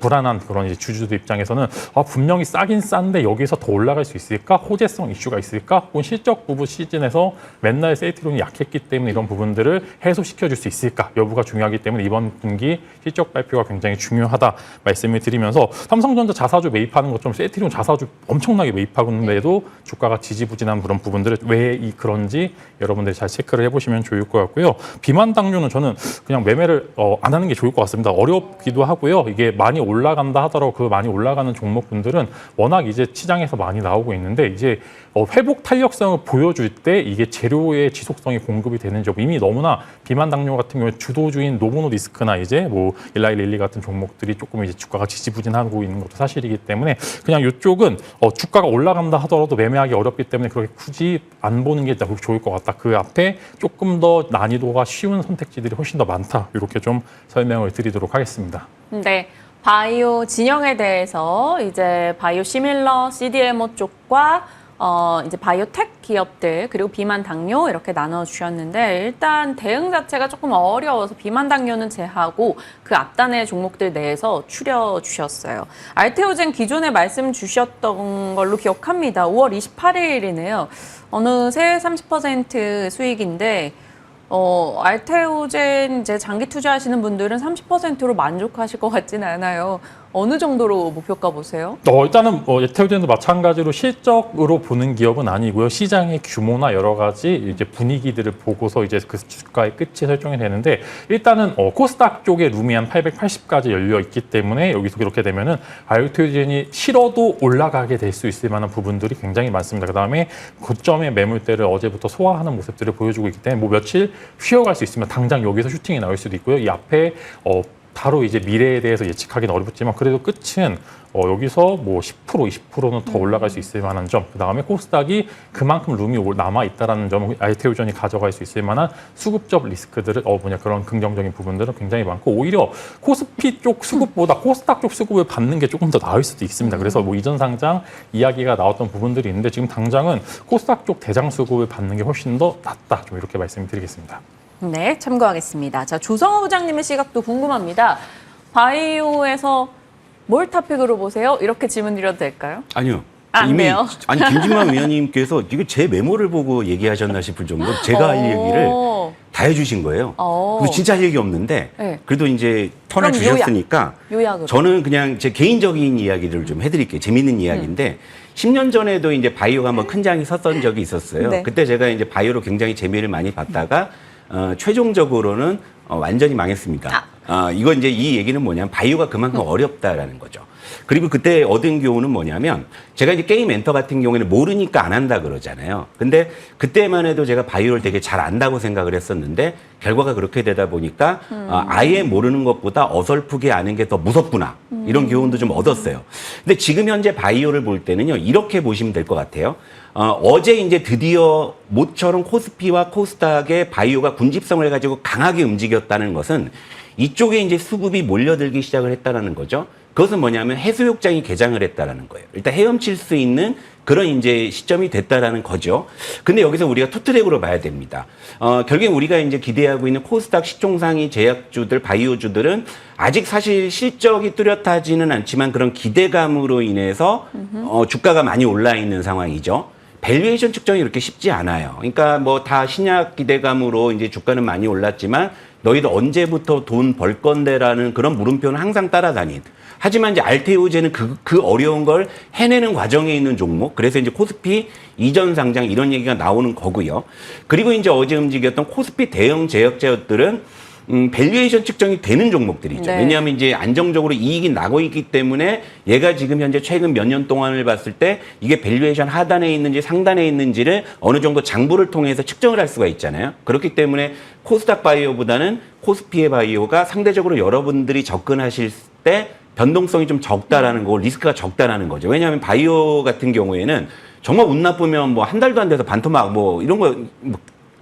불안한 그런 이제 주주들 입장에서는 분명히 싸긴 싼데 여기서 더 올라갈 수 있을까? 호재성 이슈가 있을까? 혹은 실적 부분 시즌에서 맨날 세이트리온이 약했기 때문에 이런 부분들을 해소시켜줄 수 있을까? 여부가 중요하기 때문에 이번 분기 실적 발표가 굉장히 중요하다 말씀을 드리면서 삼성전자 자사주 매입하는 것처럼 세이트리온 자사주 엄청나게 매입하고 있는데도 주가가 지지부진한 그런 부분들을 왜 그런지 여러분들이 잘 체크를 해보시면 좋을 것 같고요. 비만 당뇨는 저는 그냥 매매를 안 하는 게 좋을 것 같습니다. 어렵기도 하고요. 이게 많이 올라간다 하더라도 그 많이 올라가는 종목분들은 워낙 이제 시장에서 많이 나오고 있는데 이제 회복 탄력성을 보여줄 때 이게 재료의 지속성이 공급이 되는 점 이미 너무나 비만 당뇨 같은 경우에 주도주인 노보노디스크나 이제 뭐 일라이릴리 같은 종목들이 조금 이제 주가가 지지부진하고 있는 것도 사실이기 때문에 그냥 이쪽은 주가가 올라간다 하더라도 매매하기 어렵기 때문에 그렇게 굳이 안 보는 게 좋을 것 같다. 그 앞에 조금 더 난이도가 쉬운 선택지들이 훨씬 더 많다. 이렇게 좀 설명을 드리도록 하겠습니다. 네. 바이오 진영에 대해서 이제 바이오 시밀러, CDMO 쪽과 이제 바이오텍 기업들 그리고 비만 당뇨 이렇게 나눠주셨는데 일단 대응 자체가 조금 어려워서 비만 당뇨는 제하고 그 앞단의 종목들 내에서 추려주셨어요. 알테오젠 기존에 말씀 주셨던 걸로 기억합니다. 5월 28일이네요. 어느새 30% 수익인데 알테오젠 이제 장기 투자하시는 분들은 30%로 만족하실 것 같지는 않아요. 어느 정도로 목표가 보세요? 일단은 알테오젠도 마찬가지로 실적으로 보는 기업은 아니고요. 시장의 규모나 여러 가지 이제 분위기들을 보고서 이제 그 주가의 끝이 설정이 되는데 일단은 코스닥 쪽에 룸이 한 880까지 열려 있기 때문에 여기서 그렇게 되면은 알테오젠이 실어도 올라가게 될 수 있을 만한 부분들이 굉장히 많습니다. 그다음에 고점의 매물대를 어제부터 소화하는 모습들을 보여주고 있기 때문에 뭐 며칠 쉬어갈 수 있으면 당장 여기서 슈팅이 나올 수도 있고요. 이 앞에 바로 이제 미래에 대해서 예측하기는 어렵지만 그래도 끝은 여기서 뭐 10%, 20%는 더 올라갈 수 있을 만한 점. 그다음에 코스닥이 그만큼 룸이 남아 있다라는 점, 알테오젠이 가져갈 수 있을 만한 수급적 리스크들을 그런 긍정적인 부분들은 굉장히 많고 오히려 코스피 쪽 수급보다 코스닥 쪽 수급을 받는 게 조금 더 나을 수도 있습니다. 그래서 뭐 이전 상장 이야기가 나왔던 부분들이 있는데 지금 당장은 코스닥 쪽 대장 수급을 받는 게 훨씬 더 낫다. 좀 이렇게 말씀드리겠습니다. 네, 참고하겠습니다. 자, 조성호 부장님의 시각도 궁금합니다. 바이오에서 뭘 탑픽으로 보세요? 이렇게 질문 드려도 될까요? 아니요. 안 돼요. 아니 김진만 위원님께서 이거 제 메모를 보고 얘기하셨나 싶을 정도로 제가 할 얘기를 다 해주신 거예요. 그리고 진짜 할 얘기 없는데 네. 그래도 이제 턴을 그럼 주셨으니까 요약으로. 저는 그냥 제 개인적인 이야기를 좀 해드릴게요. 재밌는 이야기인데 10년 전에도 이제 바이오가 한번 큰 장이 섰던 적이 있었어요. 네. 그때 제가 이제 바이오로 굉장히 재미를 많이 봤다가 최종적으로는 완전히 망했습니다. 이거 이제 이 얘기는 뭐냐면 바이오가 그만큼 어렵다라는 거죠. 그리고 그때 얻은 교훈은 뭐냐면 제가 이제 게임 엔터 같은 경우에는 모르니까 안 한다 그러잖아요. 근데 그때만 해도 제가 바이오를 되게 잘 안다고 생각을 했었는데 결과가 그렇게 되다 보니까 아예 모르는 것보다 어설프게 아는 게 더 무섭구나. 이런 교훈도 좀 얻었어요. 근데 지금 현재 바이오를 볼 때는요. 이렇게 보시면 될 것 같아요. 어제 이제 드디어 모처럼 코스피와 코스닥의 바이오가 군집성을 가지고 강하게 움직였다는 것은 이쪽에 이제 수급이 몰려들기 시작을 했다는 거죠. 그것은 뭐냐면 해수욕장이 개장을 했다라는 거예요. 일단 헤엄칠 수 있는 그런 이제 시점이 됐다라는 거죠. 근데 여기서 우리가 투트랙으로 봐야 됩니다. 결국에 우리가 이제 기대하고 있는 코스닥 시총상위 제약주들, 바이오주들은 아직 사실 실적이 뚜렷하지는 않지만 그런 기대감으로 인해서 주가가 많이 올라 있는 상황이죠. 밸류에이션 측정이 그렇게 쉽지 않아요. 그러니까 뭐 다 신약 기대감으로 이제 주가는 많이 올랐지만 너희들 언제부터 돈 벌 건데라는 그런 물음표는 항상 따라다닌. 하지만 이제 알테오제는 그 어려운 걸 해내는 과정에 있는 종목. 그래서 이제 코스피 이전 상장 이런 얘기가 나오는 거고요. 그리고 이제 어제 움직였던 코스피 대형 제약제들은 밸류에이션 측정이 되는 종목들이죠. 네. 왜냐하면 이제 안정적으로 이익이 나고 있기 때문에 얘가 지금 현재 최근 몇 년 동안을 봤을 때 이게 밸류에이션 하단에 있는지 상단에 있는지를 어느 정도 장부를 통해서 측정을 할 수가 있잖아요. 그렇기 때문에 코스닥 바이오보다는 코스피의 바이오가 상대적으로 여러분들이 접근하실 때 변동성이 좀 적다라는 거, 리스크가 적다라는 거죠. 왜냐하면 바이오 같은 경우에는 정말 운 나쁘면 뭐 한 달도 안 돼서 반토막 뭐 이런 거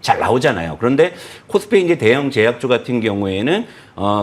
잘 나오잖아요. 그런데 코스피 이제 대형 제약주 같은 경우에는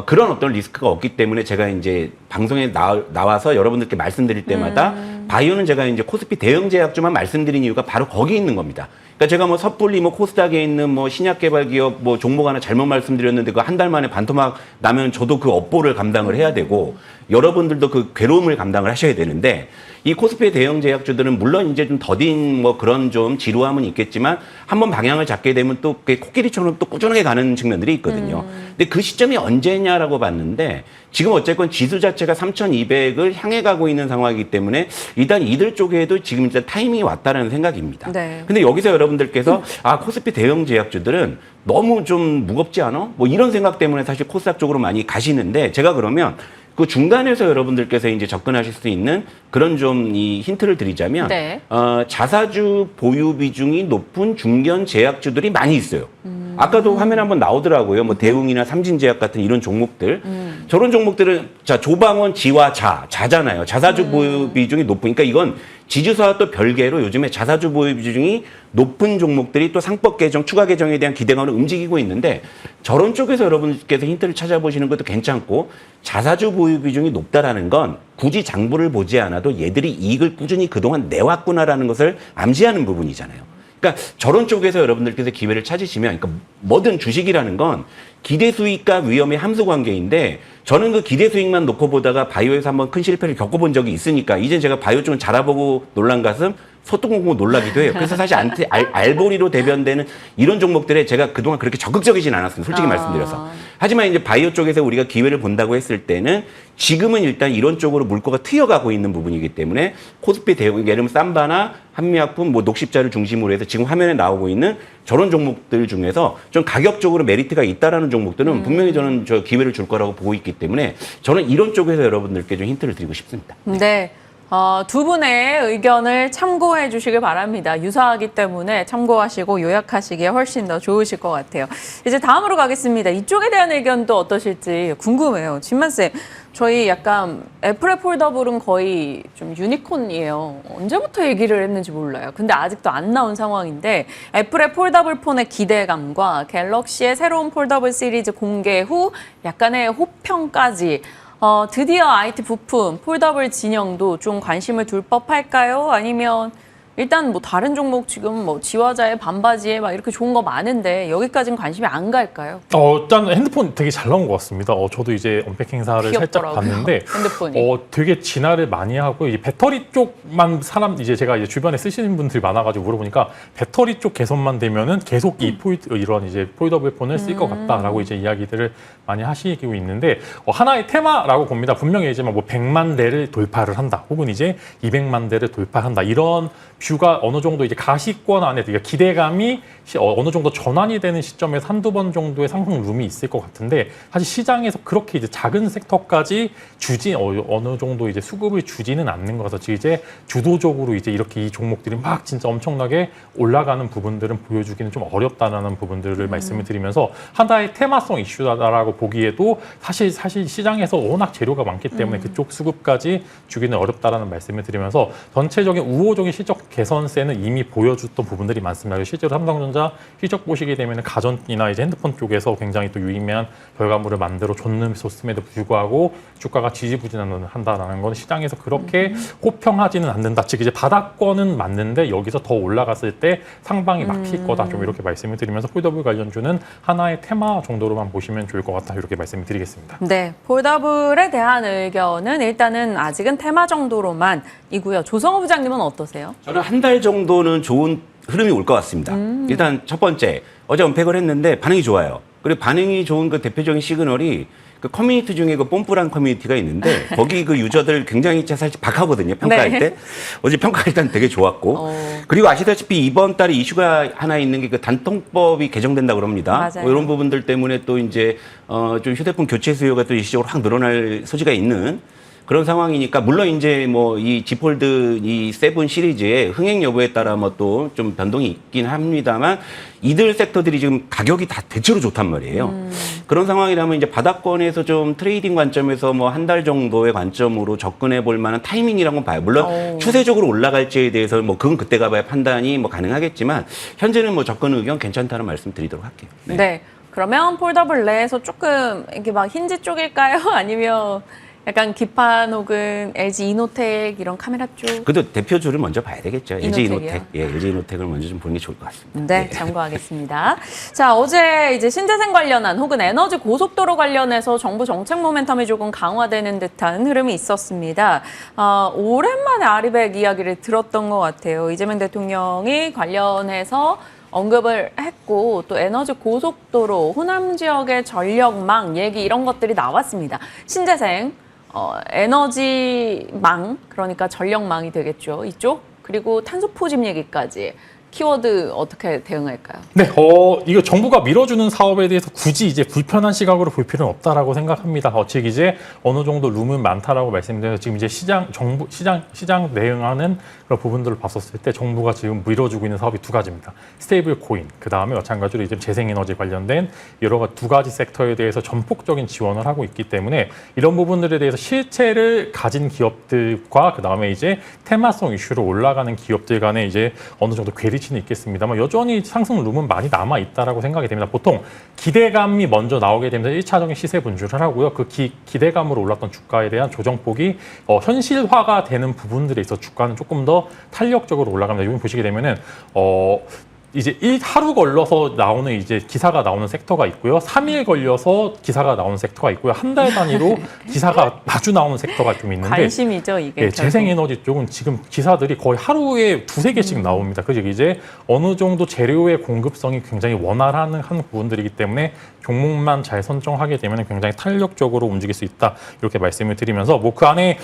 그런 어떤 리스크가 없기 때문에 제가 이제 방송에 나와서 여러분들께 말씀드릴 때마다 바이오는 제가 이제 코스피 대형 제약주만 말씀드린 이유가 바로 거기 있는 겁니다. 그러니까 제가 뭐 섣불리 뭐 코스닥에 있는 뭐 신약 개발 기업 뭐 종목 하나 잘못 말씀드렸는데 그 한 달 만에 반토막 나면 저도 그 업보를 감당을 해야 되고 여러분들도 그 괴로움을 감당을 하셔야 되는데 이 코스피의 대형 제약주들은 물론 이제 좀 더딘 뭐 그런 좀 지루함은 있겠지만 한번 방향을 잡게 되면 또 코끼리처럼 또 꾸준하게 가는 측면들이 있거든요. 근데 그 시점이 언제냐라고 봤는데 지금 어쨌건 지수 자체가 3,200을 향해 가고 있는 상황이기 때문에 일단 이들 쪽에도 지금 일단 타이밍이 왔다라는 생각입니다. 네. 근데 여기서 여러분들께서 코스피 대형 제약주들은 너무 좀 무겁지 않아? 뭐 이런 생각 때문에 사실 코스닥 쪽으로 많이 가시는데 제가 그러면 그 중간에서 여러분들께서 이제 접근하실 수 있는 그런 좀 이 힌트를 드리자면 네. 자사주 보유 비중이 높은 중견 제약주들이 많이 있어요. 아까도 화면에 한번 나오더라고요. 뭐 대웅이나 삼진제약 같은 이런 종목들. 저런 종목들은 자 조방원, 지와 자잖아요. 자사주 보유 비중이 높으니까 이건 지주사와 또 별개로 요즘에 자사주 보유 비중이 높은 종목들이 또 상법 개정, 추가 개정에 대한 기대감으로 움직이고 있는데 저런 쪽에서 여러분께서 힌트를 찾아보시는 것도 괜찮고 자사주 보유 비중이 높다라는 건 굳이 장부를 보지 않아도 얘들이 이익을 꾸준히 그동안 내왔구나라는 것을 암시하는 부분이잖아요. 그러니까 저런 쪽에서 여러분들께서 기회를 찾으시면 그러니까 뭐든 주식이라는 건 기대 수익과 위험의 함수 관계인데 저는 그 기대 수익만 놓고 보다가 바이오에서 한번 큰 실패를 겪어본 적이 있으니까 이제 제가 바이오 쪽은 잘해보고 놀란 가슴 소뚜껑 보고 놀라기도 해요. 그래서 사실 알보리로 대변되는 이런 종목들에 제가 그동안 그렇게 적극적이진 않았습니다. 솔직히 말씀드려서. 하지만 이제 바이오 쪽에서 우리가 기회를 본다고 했을 때는 지금은 일단 이런 쪽으로 물꼬가 트여가고 있는 부분이기 때문에 코스피 대형, 예를 들면 삼바나 한미약품, 뭐 녹십자를 중심으로 해서 지금 화면에 나오고 있는 저런 종목들 중에서 좀 가격적으로 메리트가 있다라는 종목들은 분명히 저는 저 기회를 줄 거라고 보고 있기 때문에 저는 이런 쪽에서 여러분들께 좀 힌트를 드리고 싶습니다. 네. 두 분의 의견을 참고해 주시길 바랍니다. 유사하기 때문에 참고하시고 요약하시기에 훨씬 더 좋으실 것 같아요. 이제 다음으로 가겠습니다. 이쪽에 대한 의견도 어떠실지 궁금해요. 진만쌤, 저희 약간 애플의 폴더블은 거의 좀 유니콘이에요. 언제부터 얘기를 했는지 몰라요. 근데 아직도 안 나온 상황인데 애플의 폴더블 폰의 기대감과 갤럭시의 새로운 폴더블 시리즈 공개 후 약간의 호평까지 드디어 IT 부품, 폴더블 진영도 좀 관심을 둘 법할까요? 아니면 일단 뭐 다른 종목 지금 뭐 지화자에 반바지에 막 이렇게 좋은 거 많은데 여기까지는 관심이 안 갈까요? 일단 핸드폰 되게 잘 나온 것 같습니다. 저도 이제 언팩 행사를 살짝 귀엽더라고요, 봤는데 핸드폰이. 되게 진화를 많이 하고 이 배터리 쪽만 이제 제가 이제 주변에 쓰시는 분들이 많아가지고 물어보니까 배터리 쪽 개선만 되면은 계속 이런 이제 폴더블 폰을 쓸 것 같다라고 이제 이야기들을 많이 하시고 있는데 하나의 테마라고 봅니다. 분명히 이제 뭐 100만 대를 돌파를 한다, 혹은 이제 200만 대를 돌파한다 이런 뷰가 어느 정도 이제 가시권 안에 그러니까 기대감이 어느 정도 전환이 되는 시점에서 한두 번 정도의 상승 룸이 있을 것 같은데 사실 시장에서 그렇게 이제 작은 섹터까지 어느 정도 이제 수급을 주지는 않는 거라서 지금 이제 주도적으로 이제 이렇게 이 종목들이 막 진짜 엄청나게 올라가는 부분들은 보여주기는 좀 어렵다라는 부분들을 말씀을 드리면서 하나의 테마성 이슈다라고 보기에도 사실 시장에서 워낙 재료가 많기 때문에 그쪽 수급까지 주기는 어렵다라는 말씀을 드리면서 전체적인 우호적인 실적 개선세는 이미 보여줬던 부분들이 많습니다. 실제로 삼성전자 실적 보시게 되면 가전이나 이제 핸드폰 쪽에서 굉장히 또 유의미한 결과물을 만들어 줬음에도 불구하고 주가가 지지부진한다라는 건 시장에서 그렇게 호평하지는 않는다. 즉 이제 바닥권은 맞는데 여기서 더 올라갔을 때 상방이 막힐 거다. 좀 이렇게 말씀을 드리면서 폴더블 관련주는 하나의 테마 정도로만 보시면 좋을 것 같다. 이렇게 말씀을 드리겠습니다. 네, 폴더블에 대한 의견은 일단은 아직은 테마 정도로만이고요. 조성호 부장님은 어떠세요? 저는 한 달 정도는 좋은 흐름이 올 것 같습니다. 일단 첫 번째, 어제 언팩을 했는데 반응이 좋아요. 그리고 반응이 좋은 그 대표적인 시그널이 그 커뮤니티 중에 그 뽐뿌란 커뮤니티가 있는데 거기 그 유저들 굉장히 사실 박하거든요. 평가할 네. 때. 어제 평가 일단 되게 좋았고. 그리고 아시다시피 이번 달에 이슈가 하나 있는 게 그 단통법이 개정된다고 그럽니다. 맞아요. 이런 부분들 때문에 또 이제 좀 휴대폰 교체 수요가 또 일시적으로 확 늘어날 소지가 있는 그런 상황이니까 물론 이제 뭐 이 지폴드 이 7 시리즈의 흥행 여부에 따라 뭐 또 좀 변동이 있긴 합니다만 이들 섹터들이 지금 가격이 다 대체로 좋단 말이에요. 그런 상황이라면 이제 바닥권에서 좀 트레이딩 관점에서 뭐 한 달 정도의 관점으로 접근해 볼 만한 타이밍이라고 봐요. 물론 추세적으로 올라갈지에 대해서 뭐 그건 그때 가봐야 판단이 뭐 가능하겠지만 현재는 뭐 접근 의견 괜찮다는 말씀 드리도록 할게요. 네. 그러면 폴더블 내에서 조금 이게 막 힌지 쪽일까요? 아니면 약간 기판 혹은 LG 이노텍 이런 카메라 쪽? 그래도 대표주를 먼저 봐야 되겠죠. LG 이노텍이요? 이노텍. 예, LG 이노텍을 먼저 좀 보는 게 좋을 것 같습니다. 네, 참고하겠습니다. 자, 어제 이제 신재생 관련한 혹은 에너지 고속도로 관련해서 정부 정책 모멘텀이 조금 강화되는 듯한 흐름이 있었습니다. 오랜만에 아리백 이야기를 들었던 것 같아요. 이재명 대통령이 관련해서 언급을 했고 또 에너지 고속도로, 호남 지역의 전력망 얘기 이런 것들이 나왔습니다. 신재생, 에너지망, 그러니까 전력망이 되겠죠. 이쪽. 그리고 탄소 포집 얘기까지. 키워드 어떻게 대응할까요? 네, 이거 정부가 밀어주는 사업에 대해서 굳이 이제 불편한 시각으로 볼 필요는 없다라고 생각합니다. 즉 이제 어느 정도 룸은 많다라고 말씀드려서 지금 이제 시장 대응하는 그런 부분들을 봤었을 때 정부가 지금 밀어주고 있는 사업이 두 가지입니다. 스테이블 코인, 그 다음에 마찬가지로 이제 재생에너지 관련된 두 가지 섹터에 대해서 전폭적인 지원을 하고 있기 때문에 이런 부분들에 대해서 실체를 가진 기업들과 그 다음에 이제 테마성 이슈로 올라가는 기업들 간에 이제 어느 정도 괴리치는 있겠습니다만 여전히 상승 룸은 많이 남아 있다라고 생각이 됩니다. 보통 기대감이 먼저 나오게 되면서 1차적인 시세 분출을 하고요. 그 기대감으로 올랐던 주가에 대한 조정폭이 현실화가 되는 부분들에 있어 주가는 조금 더 탄력적으로 올라갑니다. 이번 보시게 되면은 이제 하루 걸려서 나오는 이제 기사가 나오는 섹터가 있고요. 3일 걸려서 기사가 나오는 섹터가 있고요. 한 달 단위로 기사가 마주 나오는 섹터가 좀 있는데 관심이죠, 이게. 네, 재생에너지 쪽은 지금 기사들이 거의 하루에 두세 개씩 나옵니다. 그래서 이제 어느 정도 재료의 공급성이 굉장히 원활한 부분들이기 때문에 종목만 잘 선정하게 되면 굉장히 탄력적으로 움직일 수 있다. 이렇게 말씀을 드리면서 뭐 그 안에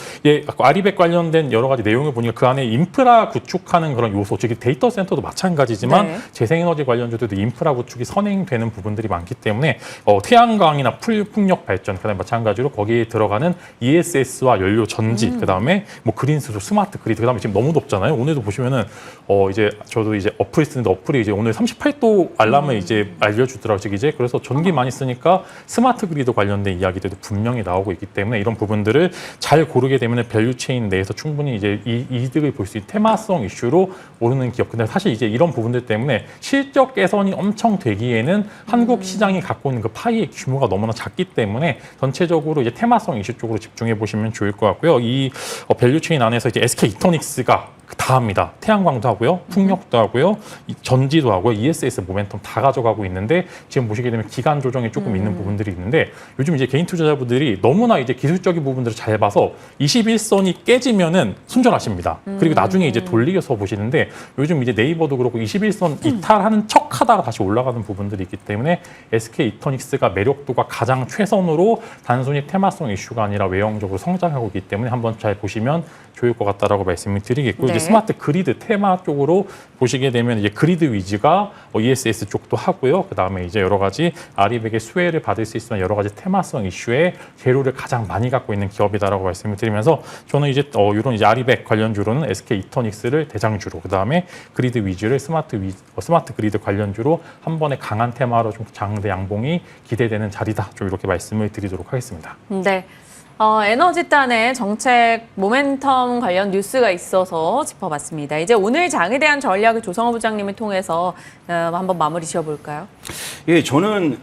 아리백 관련된 여러 가지 내용을 보니까 그 안에 인프라 구축하는 그런 요소, 즉 데이터 센터도 마찬가지지만 네. 재생에너지 관련주들도 인프라 구축이 선행되는 부분들이 많기 때문에 태양광이나 풍력 발전, 그다음에 마찬가지로 거기에 들어가는 ESS와 연료 전지, 그다음에 뭐 그린수소, 스마트 그리드, 그다음에 지금 너무 덥잖아요. 오늘도 보시면은 이제 저도 이제 어플이 쓰는데 어플이 이제 오늘 38도 알람을 이제 알려주더라고요. 즉 이제 그래서 전기 많이 쓰니까 스마트 그리드 관련된 이야기들도 분명히 나오고 있기 때문에 이런 부분들을 잘 고르게 되면 밸류체인 내에서 충분히 이제 이득을 볼 수 있는 테마성 이슈로 오르는 기업. 근데 사실 이제 이런 부분들 때문에 실적 개선이 엄청 되기에는 한국 시장이 갖고 있는 그 파이의 규모가 너무나 작기 때문에 전체적으로 이제 테마성 이슈 쪽으로 집중해 보시면 좋을 것 같고요. 이 밸류체인 안에서 이제 SK 이터닉스가 다 합니다. 태양광도 하고요, 풍력도 하고요, 전지도 하고요, ESS 모멘텀 다 가져가고 있는데 지금 보시게 되면 기간 조정이 조금 있는 부분들이 있는데 요즘 이제 개인 투자자분들이 너무나 이제 기술적인 부분들을 잘 봐서 21선이 깨지면은 순전하십니다. 그리고 나중에 이제 돌리겨서 보시는데 요즘 이제 네이버도 그렇고 21선 이탈하는 척하다가 다시 올라가는 부분들이 있기 때문에 SK 이터닉스가 매력도가 가장 최선으로 단순히 테마성 이슈가 아니라 외형적으로 성장하고 있기 때문에 한번 잘 보시면 좋을 것 같다라고 말씀을 드리겠고 네. 이제 스마트 그리드 테마 쪽으로 보시게 되면 이제 그리드 위즈가 ESS 쪽도 하고요. 그다음에 이제 여러 가지 아리백의 수혜를 받을 수 있는 여러 가지 테마성 이슈에 재료를 가장 많이 갖고 있는 기업이다라고 말씀을 드리면서 저는 이제 이런 이제 아리백 관련주로는 SK 이터닉스를 대장주로 그다음에 그리드 위즈를 스마트 그리드 관련주로 한 번에 강한 테마로 좀 장대 양봉이 기대되는 자리다. 좀 이렇게 말씀을 드리도록 하겠습니다. 네. 에너지단의 정책 모멘텀 관련 뉴스가 있어서 짚어봤습니다. 이제 오늘 장에 대한 전략을 조성호 부장님을 통해서 한번 마무리 지어볼까요? 예, 저는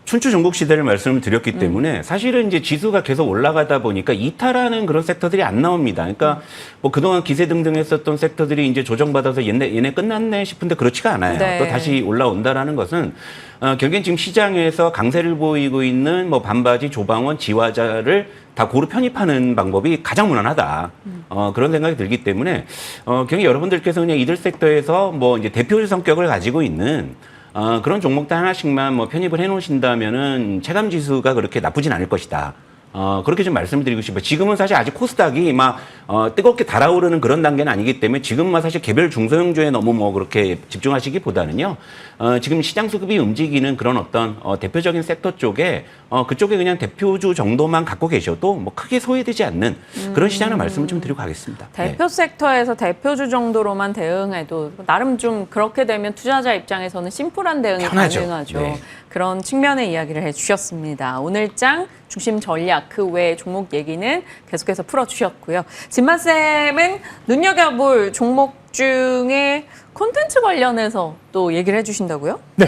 춘추 전국 시대를 말씀을 드렸기 때문에 사실은 이제 지수가 계속 올라가다 보니까 이탈하는 그런 섹터들이 안 나옵니다. 그러니까 뭐 그동안 기세 등등 했었던 섹터들이 이제 조정받아서 얘네 끝났네 싶은데 그렇지가 않아요. 네. 또 다시 올라온다라는 것은 결국엔 지금 시장에서 강세를 보이고 있는 뭐 반바지, 조방원, 지화자를 다 고루 편입하는 방법이 가장 무난하다. 그런 생각이 들기 때문에 굉장히 여러분들께서 그냥 이들 섹터에서 뭐 이제 대표 성격을 가지고 있는 그런 종목들 하나씩만 뭐 편입을 해놓으신다면은 체감 지수가 그렇게 나쁘진 않을 것이다. 그렇게 좀 말씀드리고 싶어요. 지금은 사실 아직 코스닥이 막 뜨겁게 달아오르는 그런 단계는 아니기 때문에 지금만 사실 개별 중소형주에 너무 뭐 그렇게 집중하시기보다는요. 지금 시장 수급이 움직이는 그런 어떤 대표적인 섹터 쪽에 그쪽에 그냥 대표주 정도만 갖고 계셔도 뭐 크게 소외되지 않는 그런 시장을 말씀을 좀 드리고 가겠습니다. 대표 섹터에서 대표주 정도로만 대응해도 나름 좀 그렇게 되면 투자자 입장에서는 심플한 대응이 편하죠. 가능하죠. 네. 그런 측면의 이야기를 해주셨습니다. 오늘장 중심 전략 그 외의 종목 얘기는 계속해서 풀어주셨고요. 진만쌤은 눈여겨볼 종목 중에 콘텐츠 관련해서 또 얘기를 해주신다고요? 네,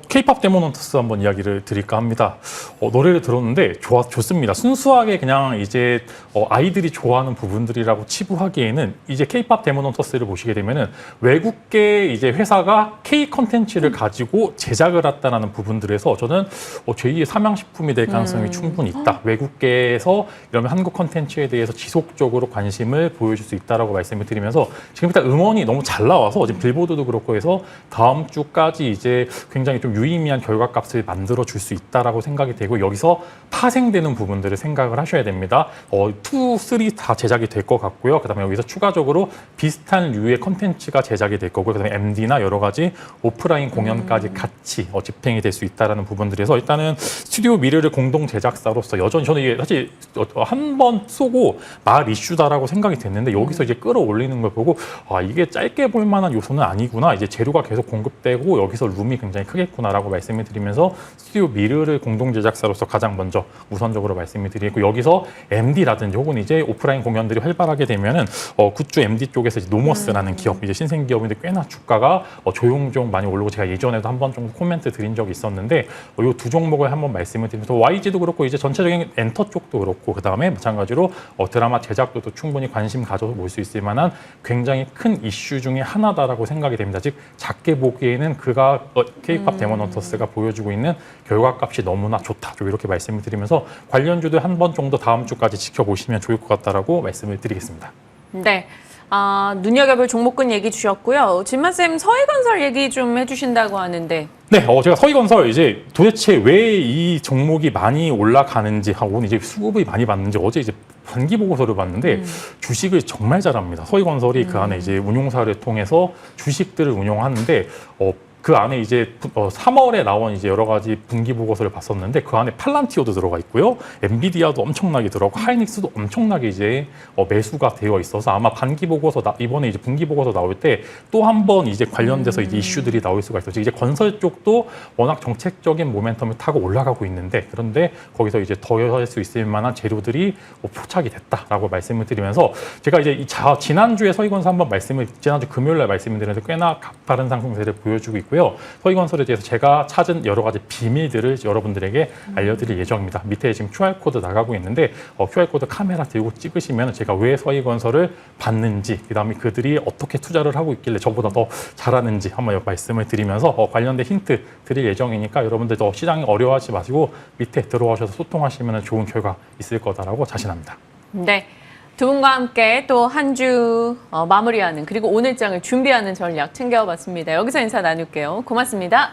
K-팝 데모넌터스 한번 이야기를 드릴까 합니다. 노래를 들었는데 좋습니다. 순수하게 그냥 이제 아이들이 좋아하는 부분들이라고 치부하기에는 이제 K-팝 데모넌터스를 보시게 되면은 외국계 이제 회사가 K 컨텐츠를 가지고 제작을 했다는 부분들에서 저는 제2의 삼양식품이 될 가능성이 충분히 있다. 외국계에서 이러면 한국 컨텐츠에 대해서 지속적으로 관심을 보여줄 수 있다라고 말씀을 드리면서 지금 일단 음원이 너무 잘 나와서 지금 빌보드도 그렇고 해서 다음 주까지 이제 굉장히 좀 유의미한 결과값을 만들어 줄 수 있다라고 생각이 되고 여기서 파생되는 부분들을 생각을 하셔야 됩니다. 2, 3 다 제작이 될 것 같고요. 그다음에 여기서 추가적으로 비슷한 류의 컨텐츠가 제작이 될 거고요. 그다음에 MD나 여러 가지 오프라인 공연까지 같이 집행이 될 수 있다라는 부분들에서 일단은 스튜디오 미르를 공동 제작사로서 여전히 저는 이게 사실 한 번 쏘고 말 이슈다라고 생각이 됐는데 여기서 이제 끌어올리는 걸 보고 이게 짧게 볼 만한 요소는 아니구나. 이제 재료가 계속 공급되고 여기서 룸이 굉장히 크겠구나라고 말씀을 드리면서 스튜디오 미르를 공동 제작사로서 가장 먼저 우선적으로 말씀을 드리고 여기서 MD라든지 혹은 이제 오프라인 공연들이 활발하게 되면은 굿즈 MD 쪽에서 이제 노머스라는 기업 이제 신생 기업인데 꽤나 주가가 조용조용 많이 오르고 제가 예전에도 한 번 정도 코멘트 드린 적이 있었는데 이 두 종목을 한번 말씀을 드리면서 YG도 그렇고 이제 전체적인 엔터 쪽도 그렇고 그 다음에 마찬가지로 드라마 제작도도 충분히 관심 가져서 볼 수 있을 만한 굉장히 큰 이슈 중에 하나다라고 생각이 됩니다. 즉 작게 보기에는 그가 K-팝 데모넌터스가 보여주고 있는 결과값이 너무나 좋다. 좀 이렇게 말씀을 드리면서 관련주들 한 번 정도 다음 주까지 지켜보시면 좋을 것 같다라고 말씀을 드리겠습니다. 네. 눈여겨볼 종목군 얘기 주셨고요. 진만쌤 서해건설 얘기 좀 해주신다고 하는데. 네, 제가 서희건설 이제 도대체 왜 이 종목이 많이 올라가는지 하고 이제 수급이 많이 받는지 어제 이제 반기 보고서를 봤는데 주식을 정말 잘합니다. 서희건설이 그 안에 이제 운용사를 통해서 주식들을 운용하는데 그 안에 이제 3월에 나온 이제 여러 가지 분기 보고서를 봤었는데 그 안에 팔란티오도 들어가 있고요. 엔비디아도 엄청나게 들어가고 하이닉스도 엄청나게 이제 매수가 되어 있어서 아마 반기 보고서 이번에 이제 분기 보고서 나올 때 또 한 번 이제 관련돼서 이제 이슈들이 나올 수가 있어요. 이제 건설 쪽도 워낙 정책적인 모멘텀을 타고 올라가고 있는데 그런데 거기서 이제 더할 수 있을 만한 재료들이 포착이 됐다라고 말씀을 드리면서 제가 이제 지난주에 서희건설 한번 지난주 금요일 날 말씀을 드렸는데 꽤나 가파른 상승세를 보여주고 있고 서희건설에 대해서 제가 찾은 여러 가지 비밀들을 여러분들에게 알려드릴 예정입니다. 밑에 지금 QR코드 나가고 있는데 QR코드 카메라 들고 찍으시면 제가 왜 서희건설을 봤는지 그다음에 그들이 어떻게 투자를 하고 있길래 저보다 더 잘하는지 한번 말씀을 드리면서 관련된 힌트 드릴 예정이니까 여러분들 더 시장이 어려워하지 마시고 밑에 들어오셔서 소통하시면 좋은 결과 있을 거다라고 자신합니다. 네. 두 분과 함께 또 한 주 마무리하는 그리고 오늘장을 준비하는 전략 챙겨봤습니다. 여기서 인사 나눌게요. 고맙습니다.